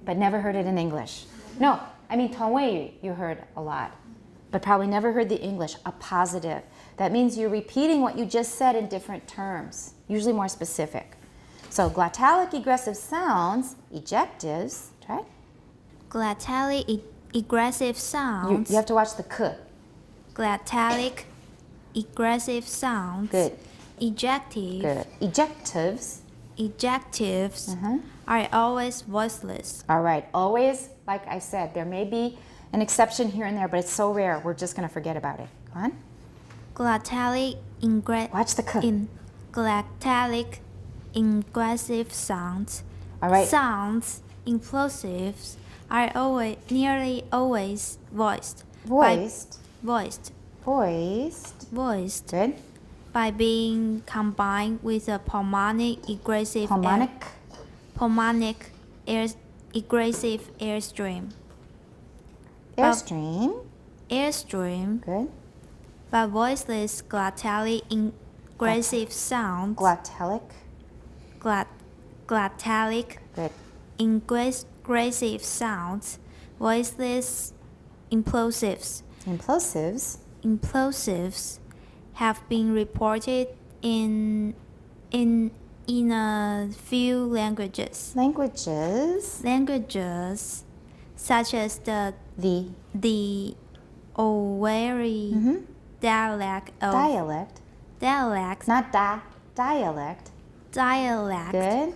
But never heard it in English. No, I mean 同位语 you heard a lot, but probably never heard the English. A positive. That means you're repeating what you just said in different terms, usually more specific. So glottalic aggressive sounds, ejectives, try. Glottally aggressive sounds. You have to watch the k. Glottalic aggressive sounds. Good. Ejective. Good. Ejectives. Ejectives are always voiceless. All right. Always, like I said, there may be an exception here and there, but it's so rare, we're just going to forget about it. Go on. Glottally Watch the k. glottalic aggressive sounds. All right. Sounds implosives are nearly always voiced. Voiced. Voiced. Voiced. Good. By being combined with a pulmonic aggressive aggressive airstream. Airstream. Good. But voiceless glottally aggressive sounds. Glottalic. Glottalic Good. aggressive sounds. Voiceless implosives. Implosives have been reported in a few languages. Languages such as the Owerri dialect of Not dialect. Good.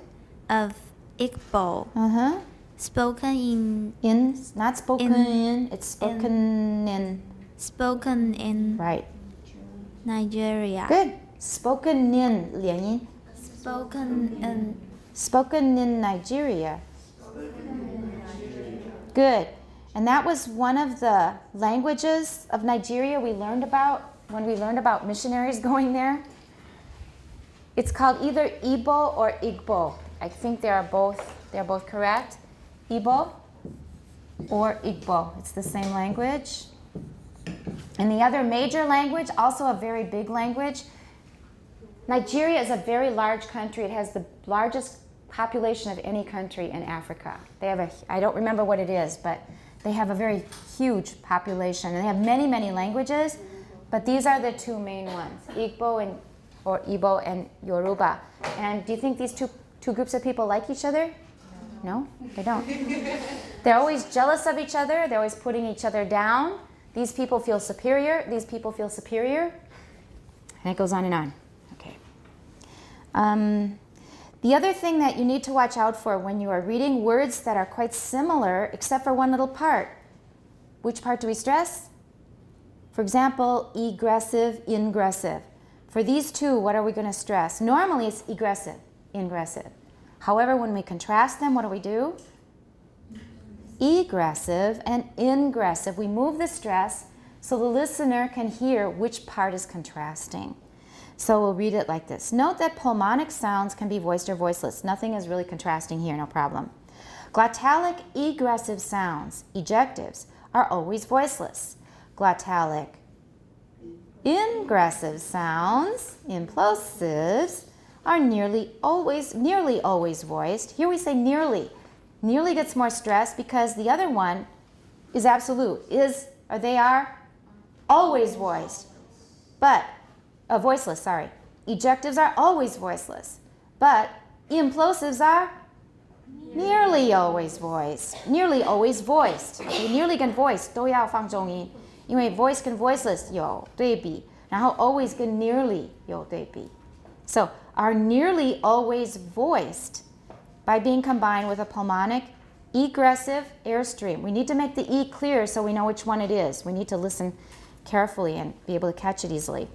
of Igbo, spoken Not spoken in, it's spoken in. spoken in Right. Nigeria. Good. Spoken in, 连音. Spoken in Nigeria. Good. And that was one of the languages of Nigeria we learned about when we learned about missionaries going there. It's called either Igbo or Igbo. I think they're both correct. Igbo or Igbo. It's the same language. And the other major language, also a very big language. Nigeria is a very large country. It has the largest population of any country in Africa. They have I don't remember what it is, but they have a very huge population. And they have many, many languages, but these are the two main ones, Igbo and Yoruba. And do you think these two groups of people like each other? No, they don't. They're always jealous of each other. They're always putting each other down. These people feel superior. These people feel superior. And it goes on and on. Okay. The other thing that you need to watch out for when you are reading words that are quite similar, except for one little part. Which part do we stress? For example, egressive, ingressive. For these two, what are we going to stress? Normally it's egressive, ingressive. However, when we contrast them, what do we do? Egressive and ingressive. We move the stress so the listener can hear which part is contrasting. So we'll read it like this. Note that pulmonic sounds can be voiced or voiceless. Nothing is really contrasting here, no problem. Glottalic egressive sounds, ejectives, are always voiceless. Glottalic Ingressive sounds, implosives, are nearly always voiced. Here we say nearly. Nearly gets more stress because the other one is absolute. They are always voiced. But, voiceless, sorry. Ejectives are always voiceless. But implosives are nearly always voiced. Nearly always voiced. Okay, nearly 跟 voice 都要放重音，因为 voice 跟 voiceless 有对比，然后 always 跟 nearly 有对比。So, are nearly always voiced by being combined with a pulmonic egressive airstream. We need to make the E clear so we know which one it is. We need to listen carefully and be able to catch it easily.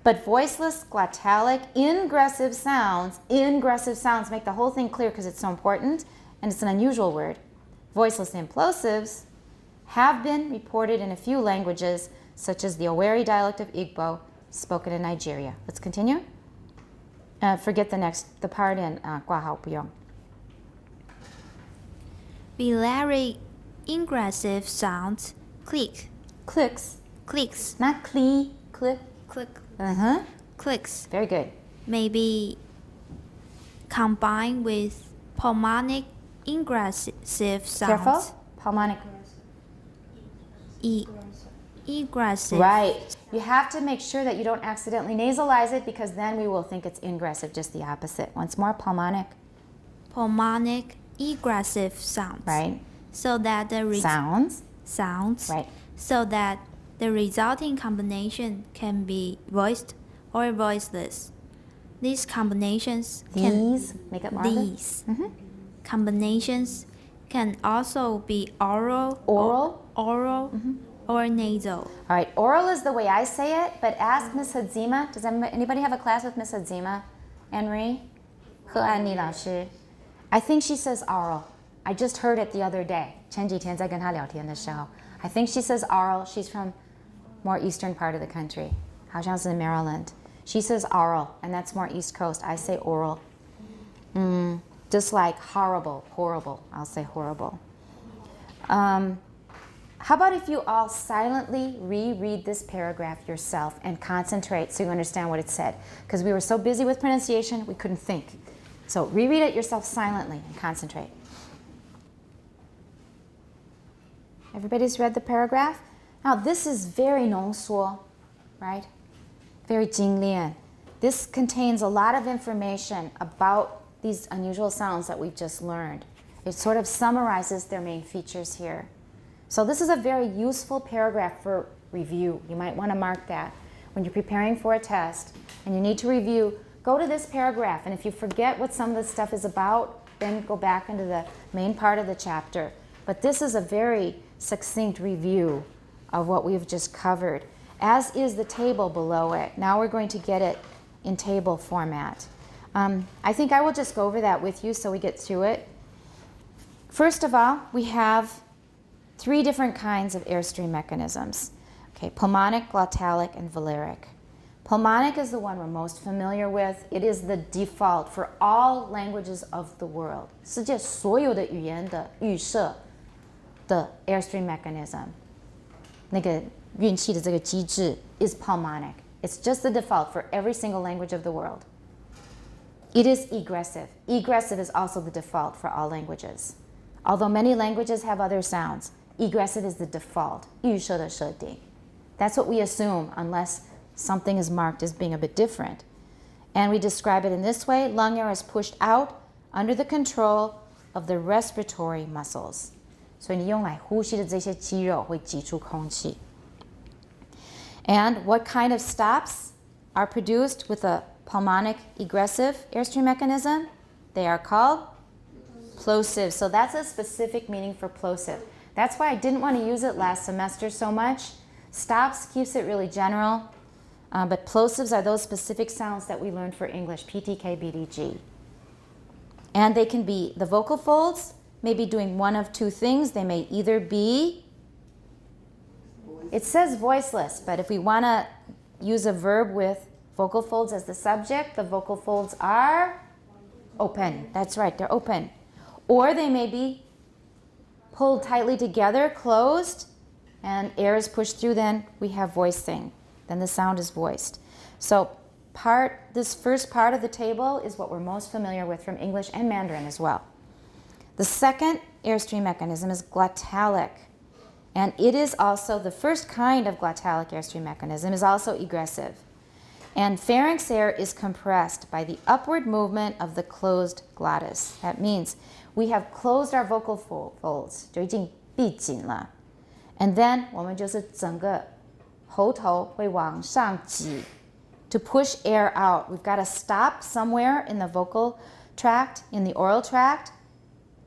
But voiceless, glottalic, ingressive sounds make the whole thing clear because it's so important and it's an unusual word. Voiceless implosives have been reported in a few languages, such as the Owerri dialect of Igbo, spoken in Nigeria. Let's continue. Forget the part in 挂号不用. Velary ingressive sounds Clicks, not click. click, Uh-huh. clicks Very good. may be combined with pulmonic ingressive sounds. Careful. Pulmonic. Egressive. Right. You have to make sure that you don't accidentally nasalize it because then we will think it's ingressive, just the opposite. Once more, pulmonic. Pulmonic egressive sounds. Right. So that the sounds. Right. So that the resulting combination can be voiced or voiceless. These combinations Make up more of it. these combinations can also be oral or nasal. All right. Oral is the way I say it, but ask Miss Hadzima. Does anybody have a class with Miss Hadzima? Henry? 贺安妮老师. I think she says oral. I just heard it the other day. 前几天在跟她聊天的时候. I think she says oral. She's from more eastern part of the country. 好像是 Maryland. She says oral, and that's more East Coast. I say oral. Just like horrible. I'll say horrible. How about if you all silently reread this paragraph yourself and concentrate so you understand what it said? Because we were so busy with pronunciation, we couldn't think. So reread it yourself silently and concentrate. Everybody's read the paragraph? Now this is very 浓缩, right? Very 精炼. This contains a lot of information about these unusual sounds that we've just learned. It sort of summarizes their main features here. So this is a very useful paragraph for review. You might want to mark that. When you're preparing for a test and you need to review, go to this paragraph. And if you forget what some of this stuff is about, then go back into the main part of the chapter. But this is a very succinct review of what we've just covered, as is the table below it. Now we're going to get it in table format. I think I will just go over that with you so we get through it. First of all, we have 3 different kinds of airstream mechanisms. Okay, pulmonic, glottalic, and velaric. Pulmonic is the one we're most familiar with. It is the default for all languages of the world. 世界所有的语言的预设的 airstream mechanism. 那个运气的这个机制 is pulmonic. It's just the default for every single language of the world. It is egressive. Egressive is also the default for all languages. Although many languages have other sounds, egressive is the default. 预设的设定. That's what we assume unless something is marked as being a bit different. And we describe it in this way. Lung air is pushed out under the control of the respiratory muscles. 所以你用来呼吸的这些肌肉会挤出空气. And what kind of stops are produced with a pulmonic egressive airstream mechanism? They are called plosive. So that's a specific meaning for plosive. That's why I didn't want to use it last semester so much. Stops keeps it really general, but plosives are those specific sounds that we learned for English, PTK, BDG. And they can be, the vocal folds may be doing one of 2 things. They may either be, it says voiceless, but if we want to use a verb with vocal folds as the subject, the vocal folds are open. That's right, they're open. Or they may be pulled tightly together, closed, and air is pushed through, then we have voicing. then the sound is voiced. So this first part of the table is what we're most familiar with from English and Mandarin as well. The second airstream mechanism is glottalic. And it is also, the first kind of glottalic airstream mechanism is also egressive. And pharynx air is compressed by the upward movement of the closed glottis. That means we have closed our vocal folds, 就已经闭紧了. And then 我们就是整个喉头会往上挤 to push air out. We've got to stop somewhere in the vocal tract, in the oral tract.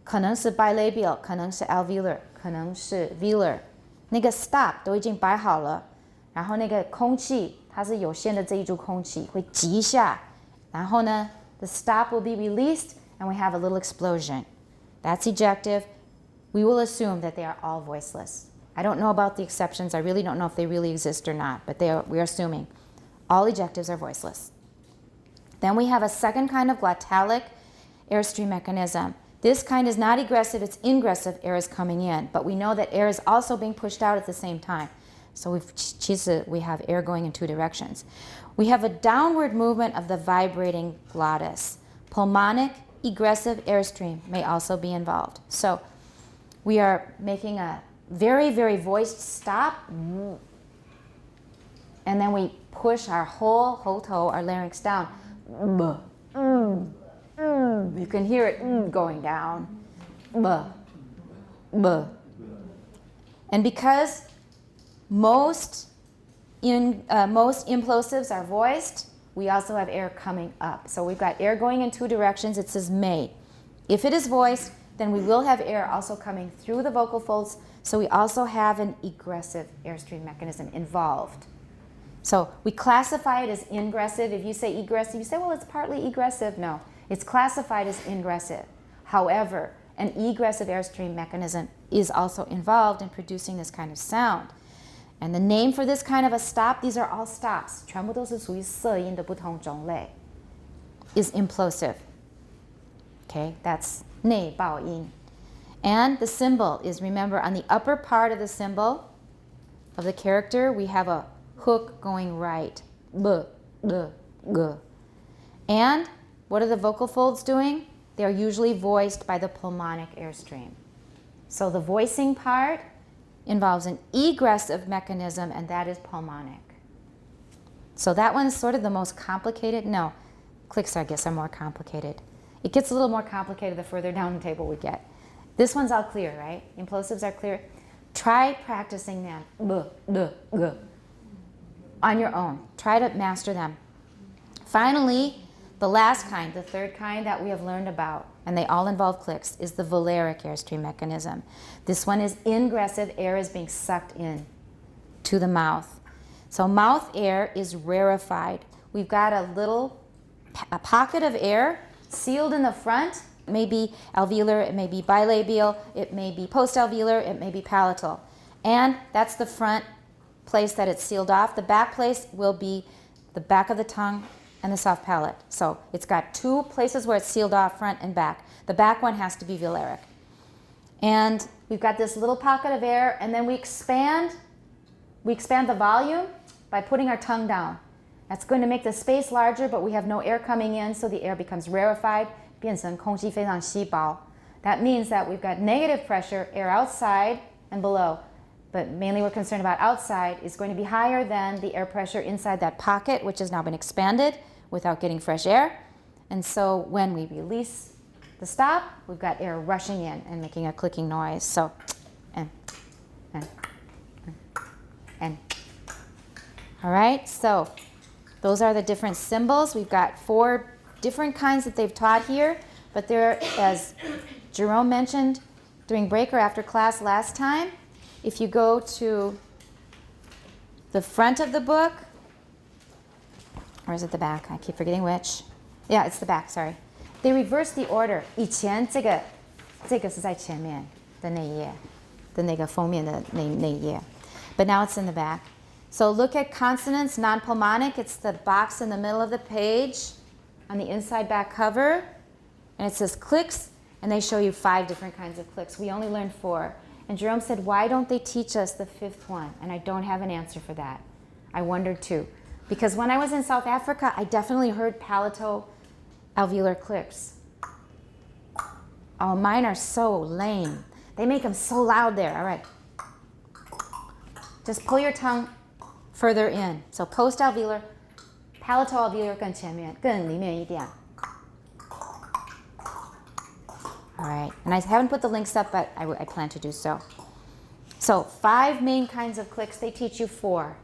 可能是 bilabial, 可能是 alveolar, 可能是 velar. 那个 stop 都已经摆好了，然后那个空气它是有限的这一株空气会挤一下，然后呢 the stop will be released and we have a little explosion. That's ejective. We will assume that they are all voiceless. I don't know about the exceptions. I really don't know if they really exist or not, but we are assuming all ejectives are voiceless. Then we have a second kind of glottalic airstream mechanism. This kind is not egressive, it's ingressive. Air is coming in, but we know that air is also being pushed out at the same time. So we have air going in two directions. We have a downward movement of the vibrating glottis. Pulmonic egressive airstream may also be involved. So we are making a very, very voiced stop, and then we push our whole hoto, our larynx down. You can hear it going down. And because most implosives are voiced, we also have air coming up. So we've got air going in two directions. It says may. If it is voiced, then we will have air also coming through the vocal folds. So we also have an egressive airstream mechanism involved. So we classify it as ingressive. If you say egressive, you say, well, it's partly egressive. No, it's classified as ingressive. However, an egressive airstream mechanism is also involved in producing this kind of sound. And the name for this kind of a stop, these are all stops, 全部都是属于色音的不同种类, is implosive. Okay, that's 内爆音. And the symbol is, remember, on the upper part of the symbol of the character, we have a hook going right. B, g, g. And what are the vocal folds doing? They are usually voiced by the pulmonic airstream. So the voicing part involves an egressive mechanism, and that is pulmonic. So that one's sort of the most complicated. No, clicks, I guess, are more complicated. It gets a little more complicated the further down the table we get. This one's all clear, right? Implosives are clear. Try practicing them on your own. Try to master them. Finally, the last kind, the third kind that we have learned about, and they all involve clicks, is the velaric airstream mechanism. This one is ingressive. Air is being sucked in to the mouth. So mouth air is rarefied. We've got a pocket of air sealed in the front. It may be alveolar, it may be bilabial, it may be postalveolar, it may be palatal. And that's the front place that it's sealed off. The back place will be the back of the tongue and the soft palate. So it's got two places where it's sealed off, front and back. The back one has to be velaric. And we've got this little pocket of air, and then we expand the volume by putting our tongue down. That's going to make the space larger, but we have no air coming in, so the air becomes rarefied, 变成空气非常稀薄. That means that we've got negative pressure, air outside and below, but mainly we're concerned about outside, is going to be higher than the air pressure inside that pocket, which has now been expanded without getting fresh air. And so when we release the stop, we've got air rushing in and making a clicking noise. So, and. All right, so those are the different symbols. We've got 4 different kinds that they've taught here, but they're, as Jerome mentioned during break or after class last time, if you go to the front of the book, or is it the back? I keep forgetting which. Yeah, it's the back, sorry. They reverse the order. 以前这个是在前面的那一页的那个封面的那一页. But now it's in the back. So look at consonants, non-pulmonic. It's the box in the middle of the page on the inside back cover. And it says clicks, and they show you 5 different kinds of clicks. We only learned 4. And Jerome said, why don't they teach us the 5th one? And I don't have an answer for that. I wondered too. Because when I was in South Africa, I definitely heard palato-alveolar clicks. Oh, mine are so lame. They make them so loud there. All right. Just pull your tongue further in. So post-alveolar, palato-alveolar 更前面，更里面一点。All right, and I haven't put the links up, but I plan to do so. So 5 main kinds of clicks. They teach you 4.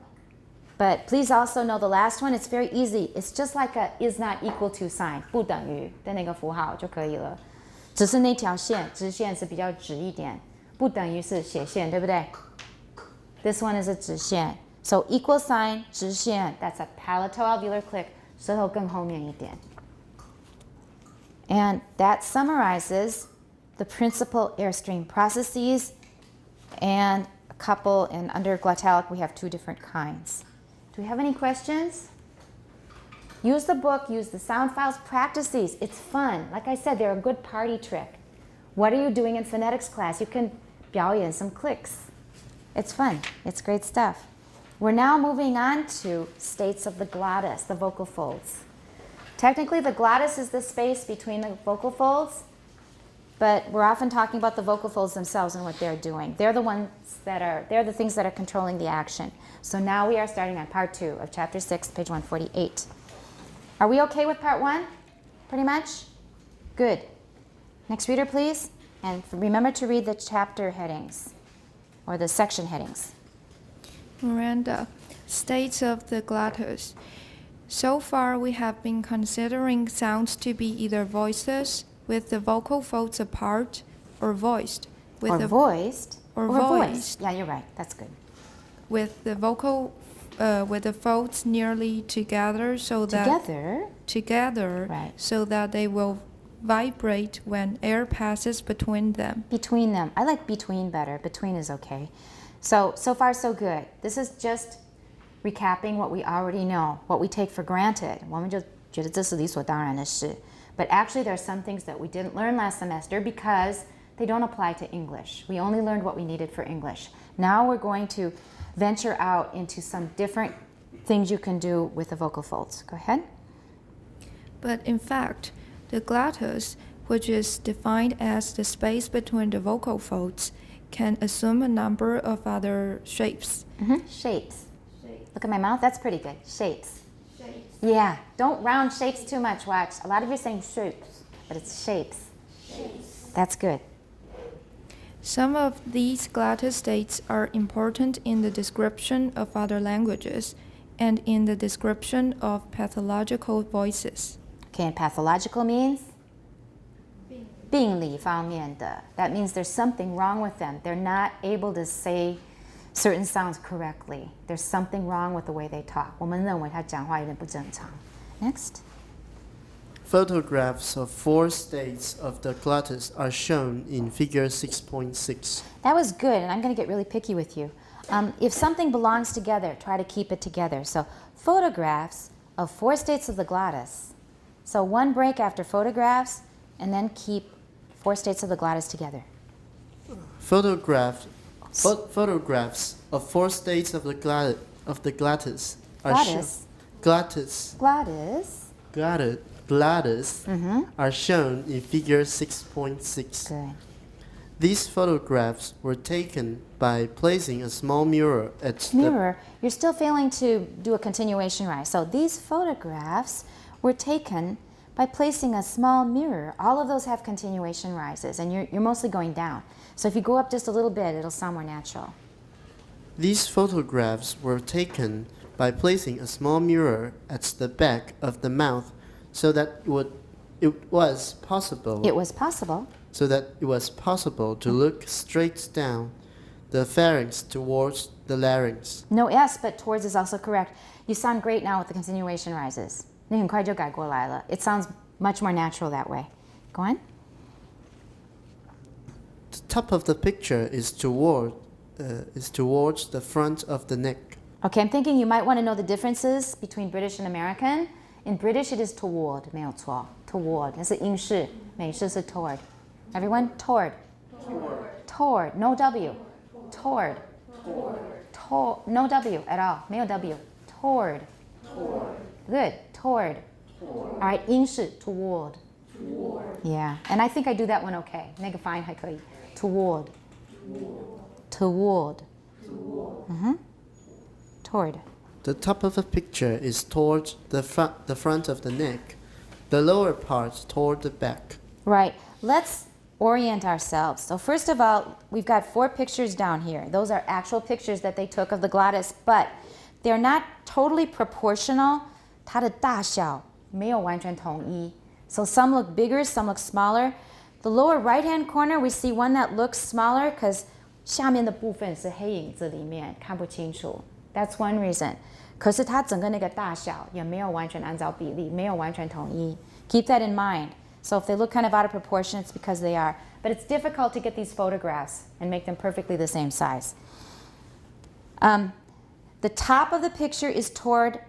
But please also know the last one, it's very easy. It's just like a is not equal to sign, 不等于的那个符号就可以了。只是那条线，直线是比较直一点，不等于是斜线，对不对？ This one is a 直线。So equal sign, 直线, that's a palato-alveolar click, 舌头更后面一点。And that summarizes the principal airstream processes and a couple, and under glottalic we have 2 different kinds. Do we have any questions? Use the book, use the sound files, practice these. It's fun. Like I said, they're a good party trick. What are you doing in phonetics class? You can 表演 some clicks. It's fun. It's great stuff. We're now moving on to states of the glottis, the vocal folds. Technically, the glottis is the space between the vocal folds, but we're often talking about the vocal folds themselves and what they're doing. They're the things that are controlling the action. So now we are starting on part 2 of chapter 6, page 148. Are we okay with part 1? Pretty much? Good. Next reader, please. And remember to read the chapter headings or the section headings. Miranda, states of the glottis. So far, we have been considering sounds to be either voiceless, with the vocal folds apart, or voiced. With Voiced. Yeah, you're right. That's good. With the with the folds nearly together, so that Right. so that they will vibrate when air passes between them. Between them. I like between better. Between is okay. So far so good. This is just recapping what we already know, what we take for granted. 我们就觉得这是理所当然的事. But actually there are some things that we didn't learn last semester because they don't apply to English. We only learned what we needed for English. Now we're going to venture out into some different things you can do with the vocal folds. Go ahead. But in fact, the glottis, which is defined as the space between the vocal folds, can assume a number of other shapes. Shapes. Look at my mouth. That's pretty good. Shapes. Yeah. Don't round shapes too much. Watch. A lot of you are saying shapes, but it's shapes. That's good. Some of these glottis states are important in the description of other languages and in the description of pathological voices. Okay, and pathological means? 病理方面的. That means there's something wrong with them. They're not able to say certain sounds correctly. There's something wrong with the way they talk. 我们认为他讲话有点不正常. Next. Photographs of 4 states of the glottis are shown in figure 6.6. That was good, and I'm going to get really picky with you. If something belongs together, try to keep it together. So photographs of 4 states of the glottis. So 1 break after photographs, and then keep 4 states of the glottis together. Photographs of 4 states of the glottis are are shown in figure 6.6. Good. These photographs were taken by placing a small mirror at You're still failing to do a continuation rise. So these photographs were taken by placing a small mirror. All of those have continuation rises, and you're mostly going down. So if you go up just a little bit, it'll sound more natural. These photographs were taken by placing a small mirror at the back of the mouth so that it was possible to look straight down the pharynx towards the larynx. No S, but towards is also correct. You sound great now with the continuation rises. 你很快就改过来了. It sounds much more natural that way. Go on. The top of the picture is towards the front of the neck. Okay, I'm thinking you might want to know the differences between British and American. In British, it is toward, 没有错. Toward, 那是英式, 美式是 toward. Everyone, toward. Toward, no W. Toward. No W at all, 没有 W. Toward. Good. Toward. All right. 音是 toward. Yeah. And I think I do that one okay. 那个发音还可以. Toward. Toward. Toward. The top of the picture is toward the front of the neck. The lower part toward the back. Right. Let's orient ourselves. So first of all, we've got 4 pictures down here. Those are actual pictures that they took of the glottis, but they're not totally proportional. 它的大小没有完全统一. So some look bigger, some look smaller. The lower right-hand corner, we see one that looks smaller because 下面的部分是黑影子里面，看不清楚. That's one reason. 可是它整个那个大小也没有完全按照比例，没有完全统一. Keep that in mind. So if they look kind of out of proportion, it's because they are. But it's difficult to get these photographs and make them perfectly the same size. The top of the picture is toward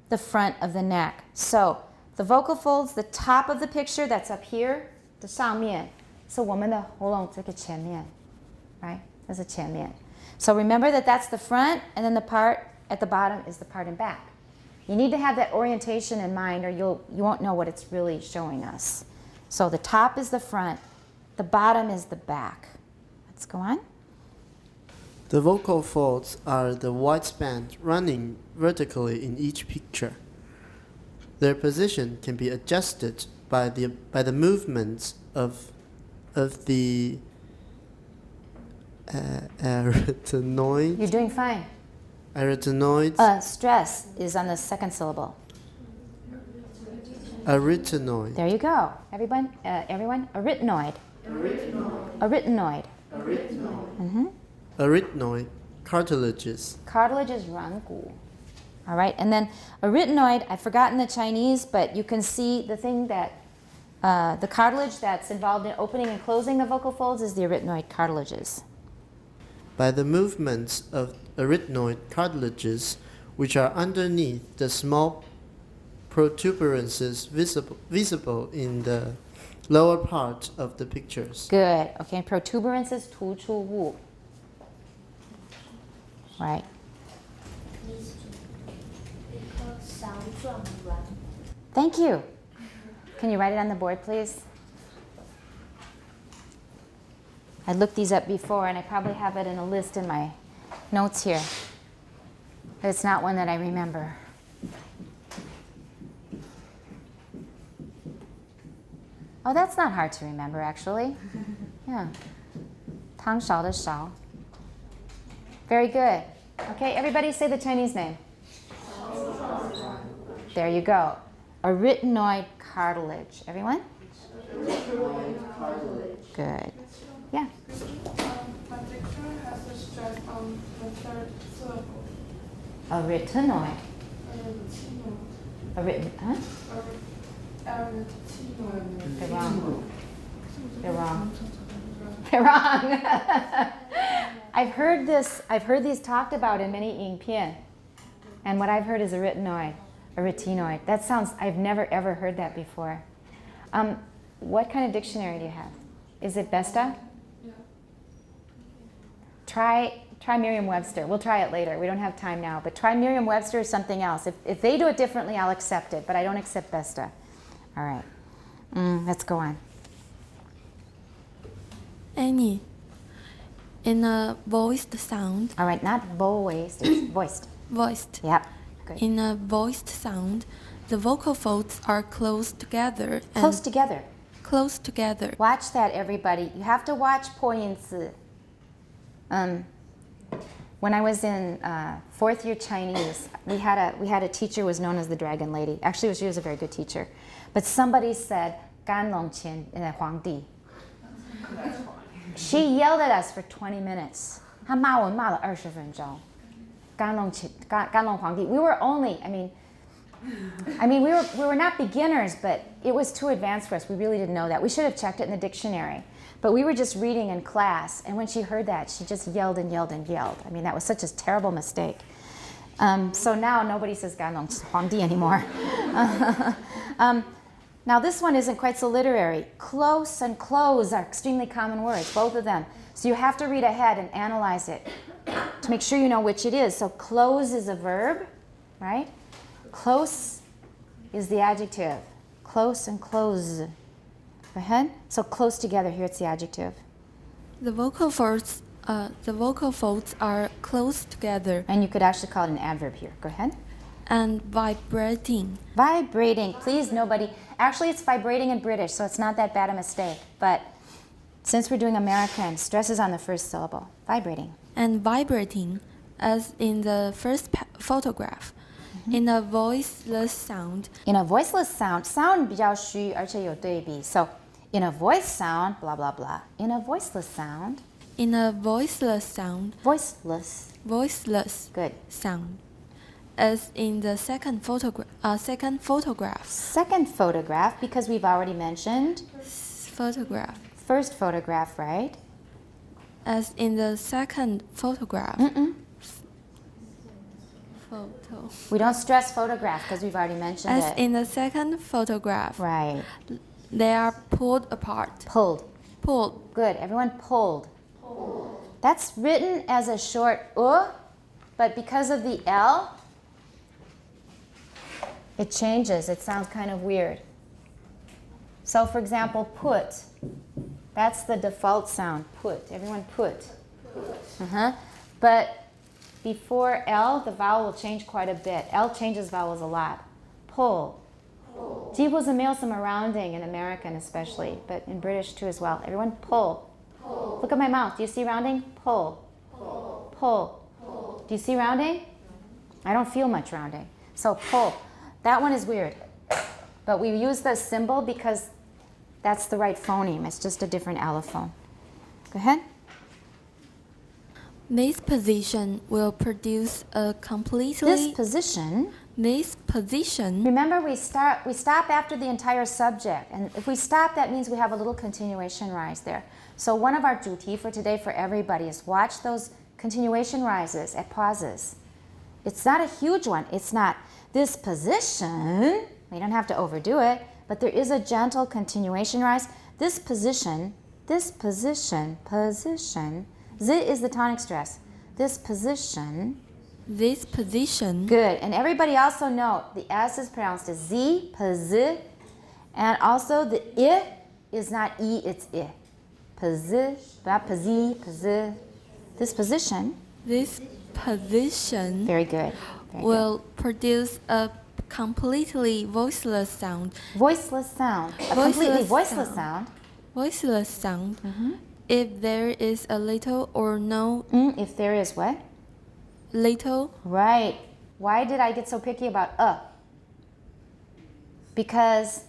the front of the neck. So the vocal folds, the top of the picture, that's up here, 的上面, so 我们的喉咙这个前面, right? That's the 前面. So remember that that's the front, and then the part at the bottom is the part in back. You need to have that orientation in mind, or you won't know what it's really showing us. So the top is the front, the bottom is the back. Let's go on. The vocal folds are the white band running vertically in each picture. Their position can be adjusted by the movements of the arytenoid. You're doing fine. Arytenoid. Stress is on the second syllable. Arytenoid. There you go. Everyone, arytenoid. Arytenoid. Arytenoid. Cartilages. Cartilage is 软骨. All right, and then arytenoid, I've forgotten the Chinese, but you can see the thing that, the cartilage that's involved in opening and closing the vocal folds is the arytenoid cartilages. By the movements of arytenoid cartilages, which are underneath the small protuberances visible in the lower part of the pictures. Good. Okay, protuberances 突出物. Right. Thank you. Can you write it on the board, please? I looked these up before, and I probably have it in a list in my notes here. But it's not one that I remember. Oh, that's not hard to remember, actually. Yeah. 汤勺的勺. Very good. Okay, everybody say the Chinese name. There you go. Arytenoid cartilage. Everyone? Arytenoid cartilage. Good. Yeah. My dictionary has a stress on the third syllable. Arytenoid. Arytenoid. Huh? Arytenoid. They're wrong. They're wrong. They're wrong. I've heard these talked about in many 影片. And what I've heard is arytenoid. Arytenoid. That sounds, I've never ever heard that before. What kind of dictionary do you have? Is it Besta? Yeah. Try Merriam-Webster. We'll try it later. We don't have time now. But try Merriam-Webster or something else. If they do it differently, I'll accept it. But I don't accept Besta. All right. Let's go on. Annie, in a voiced sound. All right, not voiced, it's voiced. Voiced. Yep. Good. In a voiced sound, the vocal folds are close together. Close together. Close together. Watch that, everybody. You have to watch 破音字. When I was in 4th year Chinese, we had a teacher who was known as the Dragon Lady. Actually, she was a very good teacher. But somebody said 干隆前皇帝. She yelled at us for 20 minutes. 她骂我们骂了20分钟. 干隆皇帝. We were only, we were not beginners, but it was too advanced for us. We really didn't know that. We should have checked it in the dictionary. But we were just reading in class, and when she heard that, she just yelled and yelled and yelled. That was such a terrible mistake. So now nobody says 干隆皇帝 anymore. Now this one isn't quite so literary. Close and close are extremely common words, both of them. So you have to read ahead and analyze it to make sure you know which it is. So close is a verb, right? Close is the adjective. Close and close. Go ahead. So close together, here it's the adjective. The vocal folds are close together And you could actually call it an adverb here. Go ahead. and vibrating. Vibrating. Please, nobody. Actually, it's vibrating in British, so it's not that bad a mistake. But since we're doing American, stress is on the first syllable. Vibrating. And vibrating, as in the first photograph, in a voiceless sound. In a voiceless sound, sound 比较虚，而且有对比. So, in a voice sound, blah, blah, blah. In a voiceless sound. In a voiceless sound. Voiceless. Voiceless. Good. Sound. As in the second photograph. Second photograph, because we've already mentioned. Photograph. First photograph, right? As in the second photograph. Photo. We don't stress photograph because we've already mentioned As it. in the second photograph. Right. They are pulled apart. Pulled. Pulled. Good. Everyone pulled. That's written as a short but because of the L, it changes. It sounds kind of weird. So, for example, put. That's the default sound. Put. Everyone put. But before L, the vowel will change quite a bit. L changes vowels a lot. Pull. 几乎是没有什么 rounding in American especially, but in British too as well. Everyone pull. Look at my mouth. Do you see rounding? Pull. Pull. Do you see rounding? I don't feel much rounding. So pull. That one is weird. But we use the symbol because that's the right phoneme. It's just a different allophone. Go ahead. This position will produce a completely... This position. This position. Remember, we stop after the entire subject. And if we stop, that means we have a little continuation rise there. So one of our duty for today for everybody is watch those continuation rises at pauses. It's not a huge one. It's not this position. We don't have to overdo it. But there is a gentle continuation rise. This position. Position. Z is the tonic stress. This position. This position. Good. And everybody also note the S is pronounced as Z, pz. And also the I is not E, it's I. Pz, pz. This position. This position. Very good. Very will produce a completely voiceless sound. Voiceless sound. A completely voiceless sound. Voiceless sound. If there is a little or no... If there is what? Little. Right. Why did I get so picky about Because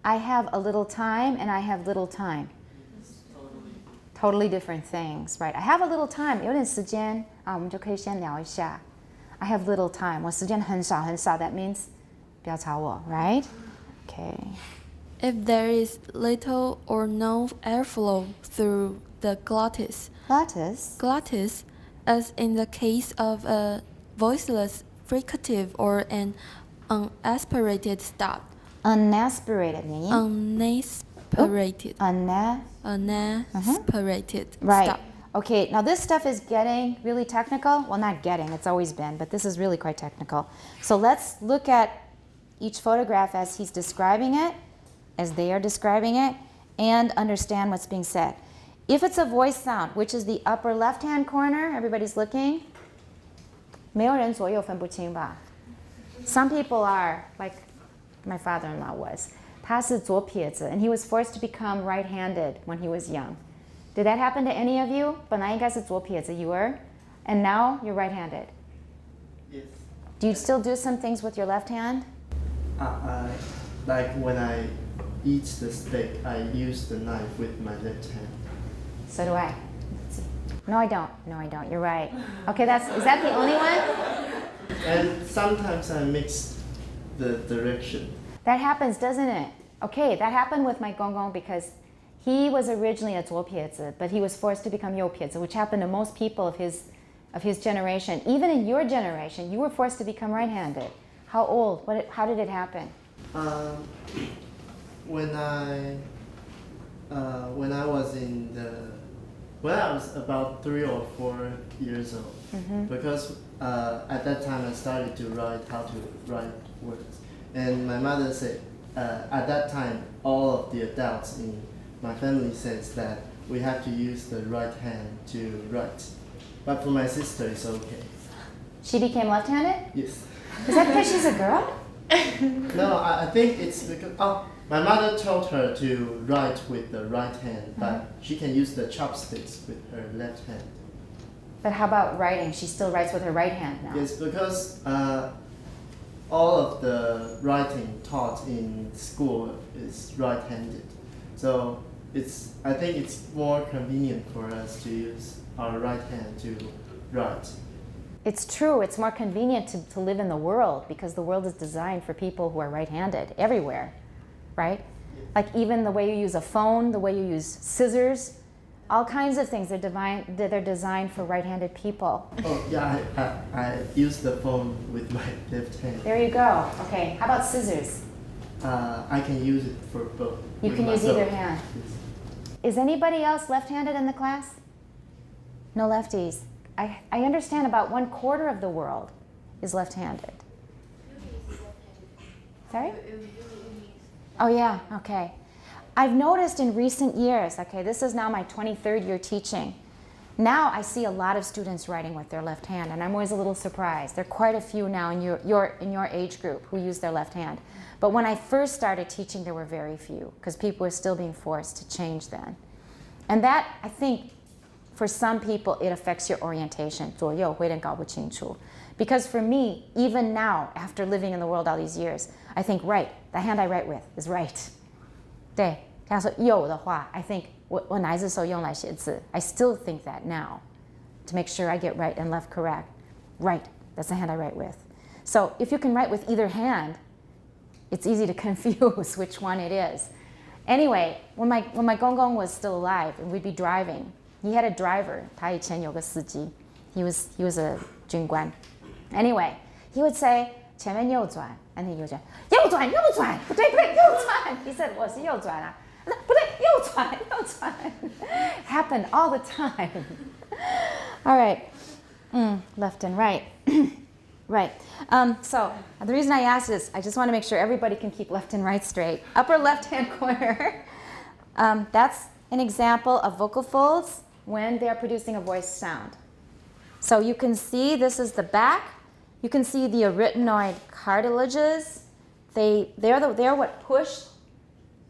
I have a little time and I have little time. Totally different things, right? I have a little time. 有点时间啊，我们就可以先聊一下。I have little time. 我时间很少很少. That means 不要吵我, right? Okay. If there is little or no airflow through the glottis. Glottis, as in the case of a voiceless fricative or an unaspirated stop. Unaspirated. Unaspirated. Unaspirated Right. stop. Okay, now this stuff is getting really technical. Well, not getting, it's always been, but this is really quite technical. So let's look at each photograph as he's describing it, as they are describing it, and understand what's being said. If it's a voice sound, which is the upper left-hand corner, everybody's looking. 没有人左右分不清吧? Some people are, like my father-in-law was. 他是左撇子, and he was forced to become right-handed when he was young. Did that happen to any of you? 本来应该是左撇子, you were, and now you're right-handed. Yes. Do you still do some things with your left hand? Like when I eat the steak, I use the knife with my left hand. So do I. Let's see. No, I don't. No, I don't. You're right. Okay, is that the only one? And sometimes I mix the direction. That happens, doesn't it? Okay, that happened with my Gong because he was originally a 左撇子, but he was forced to become 右撇子, which happened to most people of his generation. Even in your generation, you were forced to become right-handed. How old? How did it happen? When I was in the When I was about 3 or 4 years old, because at that time I started to how to write words, and my mother said at that time all of the adults in my family says that we have to use the right hand to write, but for my sister it's okay. She became left-handed? Yes. Is that because she's a girl? No, I think it's because my mother told her to write with the right hand, but she can use the chopsticks with her left hand. But how about writing? She still writes with her right hand now. Yes, because all of the writing taught in school is right-handed, so I think it's more convenient for us to use our right hand to write. It's true, it's more convenient to live in the world because the world is designed for people who are right-handed everywhere, right? Like even the way you use a phone, the way you use scissors, all kinds of things, they're designed for right-handed people. Oh yeah, I use the phone with my left hand. There you go. Okay, how about scissors? I can use it for both. You can use either hand. Yes. Is anybody else left-handed in the class? No lefties. I understand about 1/4 of the world is left-handed. Sorry? Oh yeah, okay. I've noticed in recent years, okay, this is now my 23rd year teaching. Now I see a lot of students writing with their left hand, and I'm always a little surprised. There are quite a few now in your age group who use their left hand. But when I first started teaching, there were very few, because people were still being forced to change then. And that, I think, for some people, it affects your orientation. 左右会点搞不清楚. Because for me, even now, after living in the world all these years, I think, right, the hand I write with is right. 对，他说右的话, I think 我哪一只手用来写字? I still think that now, to make sure I get right and left correct. Right, that's the hand I write with. So if you can write with either hand, it's easy to confuse which one it is. Anyway, when my gongong was still alive and we'd be driving, he had a driver. 他以前有个司机. He was a 军官. Anyway, he would say 前面右转, and then 右转, 右转, 右转, 不对, 右转. He said 我是右转啊. 不对, 右转. Happened all the time. All right, left and right. Right. So the reason I asked is I just want to make sure everybody can keep left and right straight. Upper left-hand corner. That's an example of vocal folds when they are producing a voice sound. So you can see this is the back. You can see the arytenoid cartilages. They're what push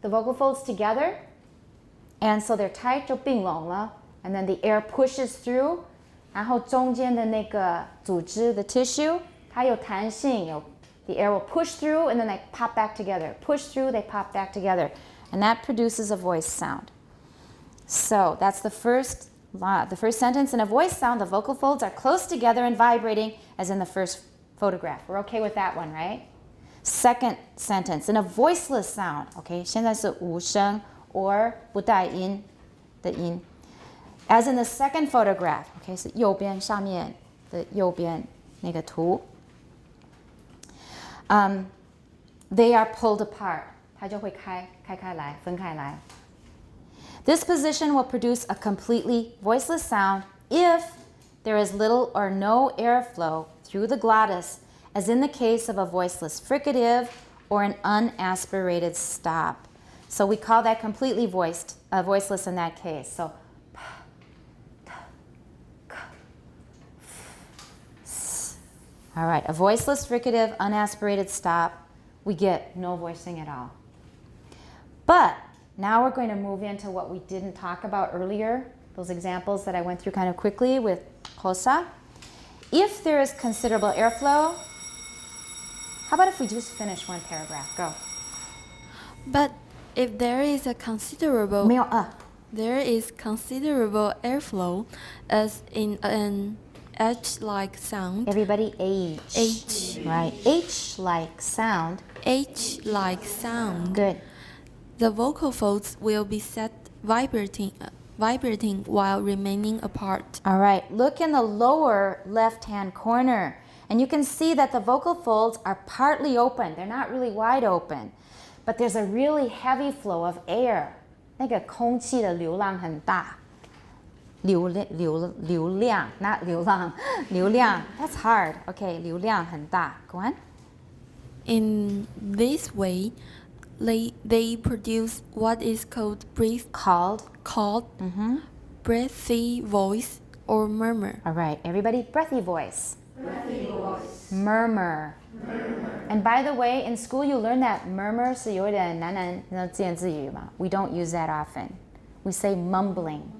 the vocal folds together. And so they're tight, 就并拢了. And then the air pushes through. 然后中间的那个组织 the tissue, 它有弹性, the air will push through and then they pop back together. Push through, they pop back together. And that produces a voice sound. So that's the first sentence. In a voice sound, the vocal folds are close together and vibrating as in the first photograph. We're okay with that one, right? Second sentence, in a voiceless sound, okay, 现在是无声 or 不带音的音. As in the second photograph, okay, 是右边上面的右边那个图. They are pulled apart. 它就会开来, 分开来. This position will produce a completely voiceless sound if there is little or no airflow through the glottis, as in the case of a voiceless fricative or an unaspirated stop. So we call that completely voiceless in that case. So all right, a voiceless fricative, unaspirated stop, we get no voicing at all. But now we're going to move into what we didn't talk about earlier, those examples that I went through kind of quickly with Hosa. If there is considerable airflow, how about if we just finish one paragraph? Go. But if there is a considerable 没有 there is considerable airflow, as in an H-like sound. Everybody H. H. Right. H-like sound. H-like sound. Good. The vocal folds will be set vibrating while remaining apart. All right. Look in the lower left-hand corner. And you can see that the vocal folds are partly open. They're not really wide open. But there's a really heavy flow of air. 那个空气的流浪很大.流量 not 流浪流量 that's hard. Okay, 流量很大. Go on. In this way, they produce what is called breathy voice or murmur. All right, everybody, breathy voice. Murmur. And by the way, in school you learn that murmur 是有点喃喃自言自语嘛. We don't use that often. We say mumbling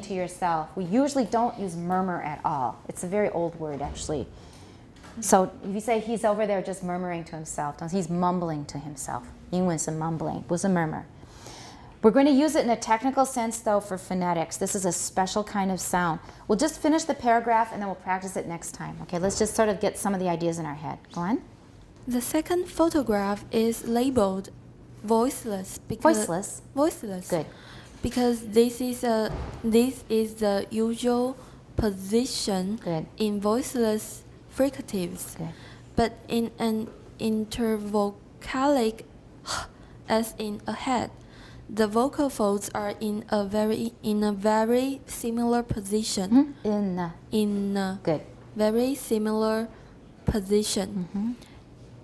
to yourself. We usually don't use murmur at all. It's a very old word, actually. So if you say he's over there just murmuring to himself, he's mumbling to himself. 英文是 mumbling, 不是 murmur. We're going to use it in a technical sense, though, for phonetics. This is a special kind of sound. We'll just finish the paragraph, and then we'll practice it next time. Okay, let's just sort of get some of the ideas in our head. Go on. The second photograph is labeled voiceless. Voiceless. Good. Because this is the usual position in voiceless fricatives. Good. But in an intervocalic as in ahead, the vocal folds are in a very similar position. In a Good. very similar position.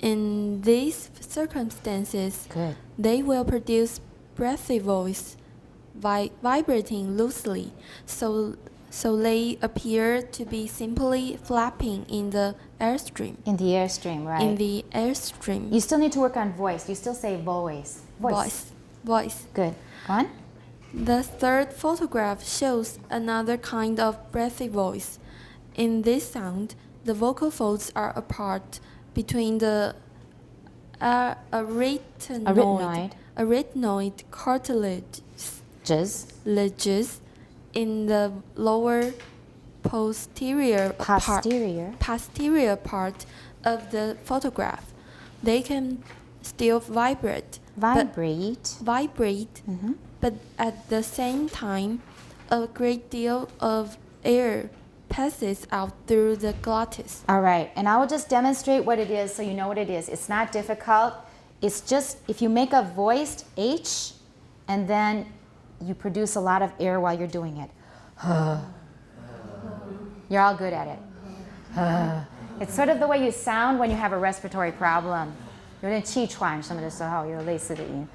In these circumstances, they will produce breathy voice vibrating loosely, so they appear to be simply flapping in the airstream. In the airstream, right. In the airstream. You still need to work on voice. You still say voice. Voice. Good. Go on. The third photograph shows another kind of breathy voice. In this sound, the vocal folds are apart between the arytenoid cartilages in the lower posterior part of the photograph. They can still vibrate. But at the same time, a great deal of air passes out through the glottis. All right, and I will just demonstrate what it is so you know what it is. It's not difficult. It's just if you make a voiced H and then you produce a lot of air while you're doing it. You're all good at it. It's sort of the way you sound when you have a respiratory problem. 有点气喘什么的时候有类似的音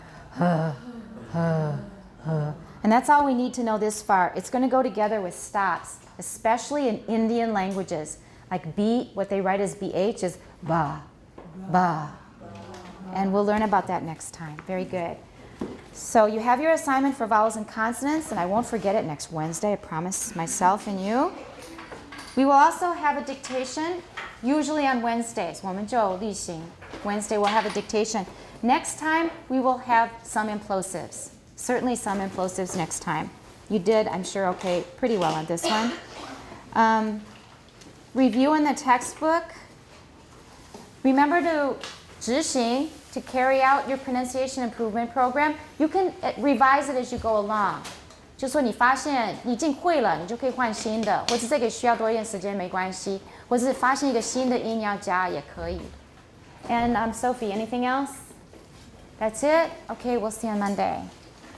And that's all we need to know this far. It's going to go together with stops, especially in Indian languages. Like B, what they write as BH is ba, ba. And we'll learn about that next time. Very good. So you have your assignment for vowels and consonants, and I won't forget it next Wednesday, I promise myself and you. We will also have a dictation, usually on Wednesdays. 我们就例行 Wednesday we'll have a dictation. Next time, we will have some implosives. Certainly some implosives next time. You did, I'm sure, okay, pretty well on this one. Review in the textbook. Remember to 执行, to carry out your pronunciation improvement program. You can revise it as you go along. 就说你发现你已经会了，你就可以换新的，或者这个需要多一点时间没关系，或者是发现一个新的音要加也可以。And Sophie, anything else? That's it? Okay, we'll see you on Monday.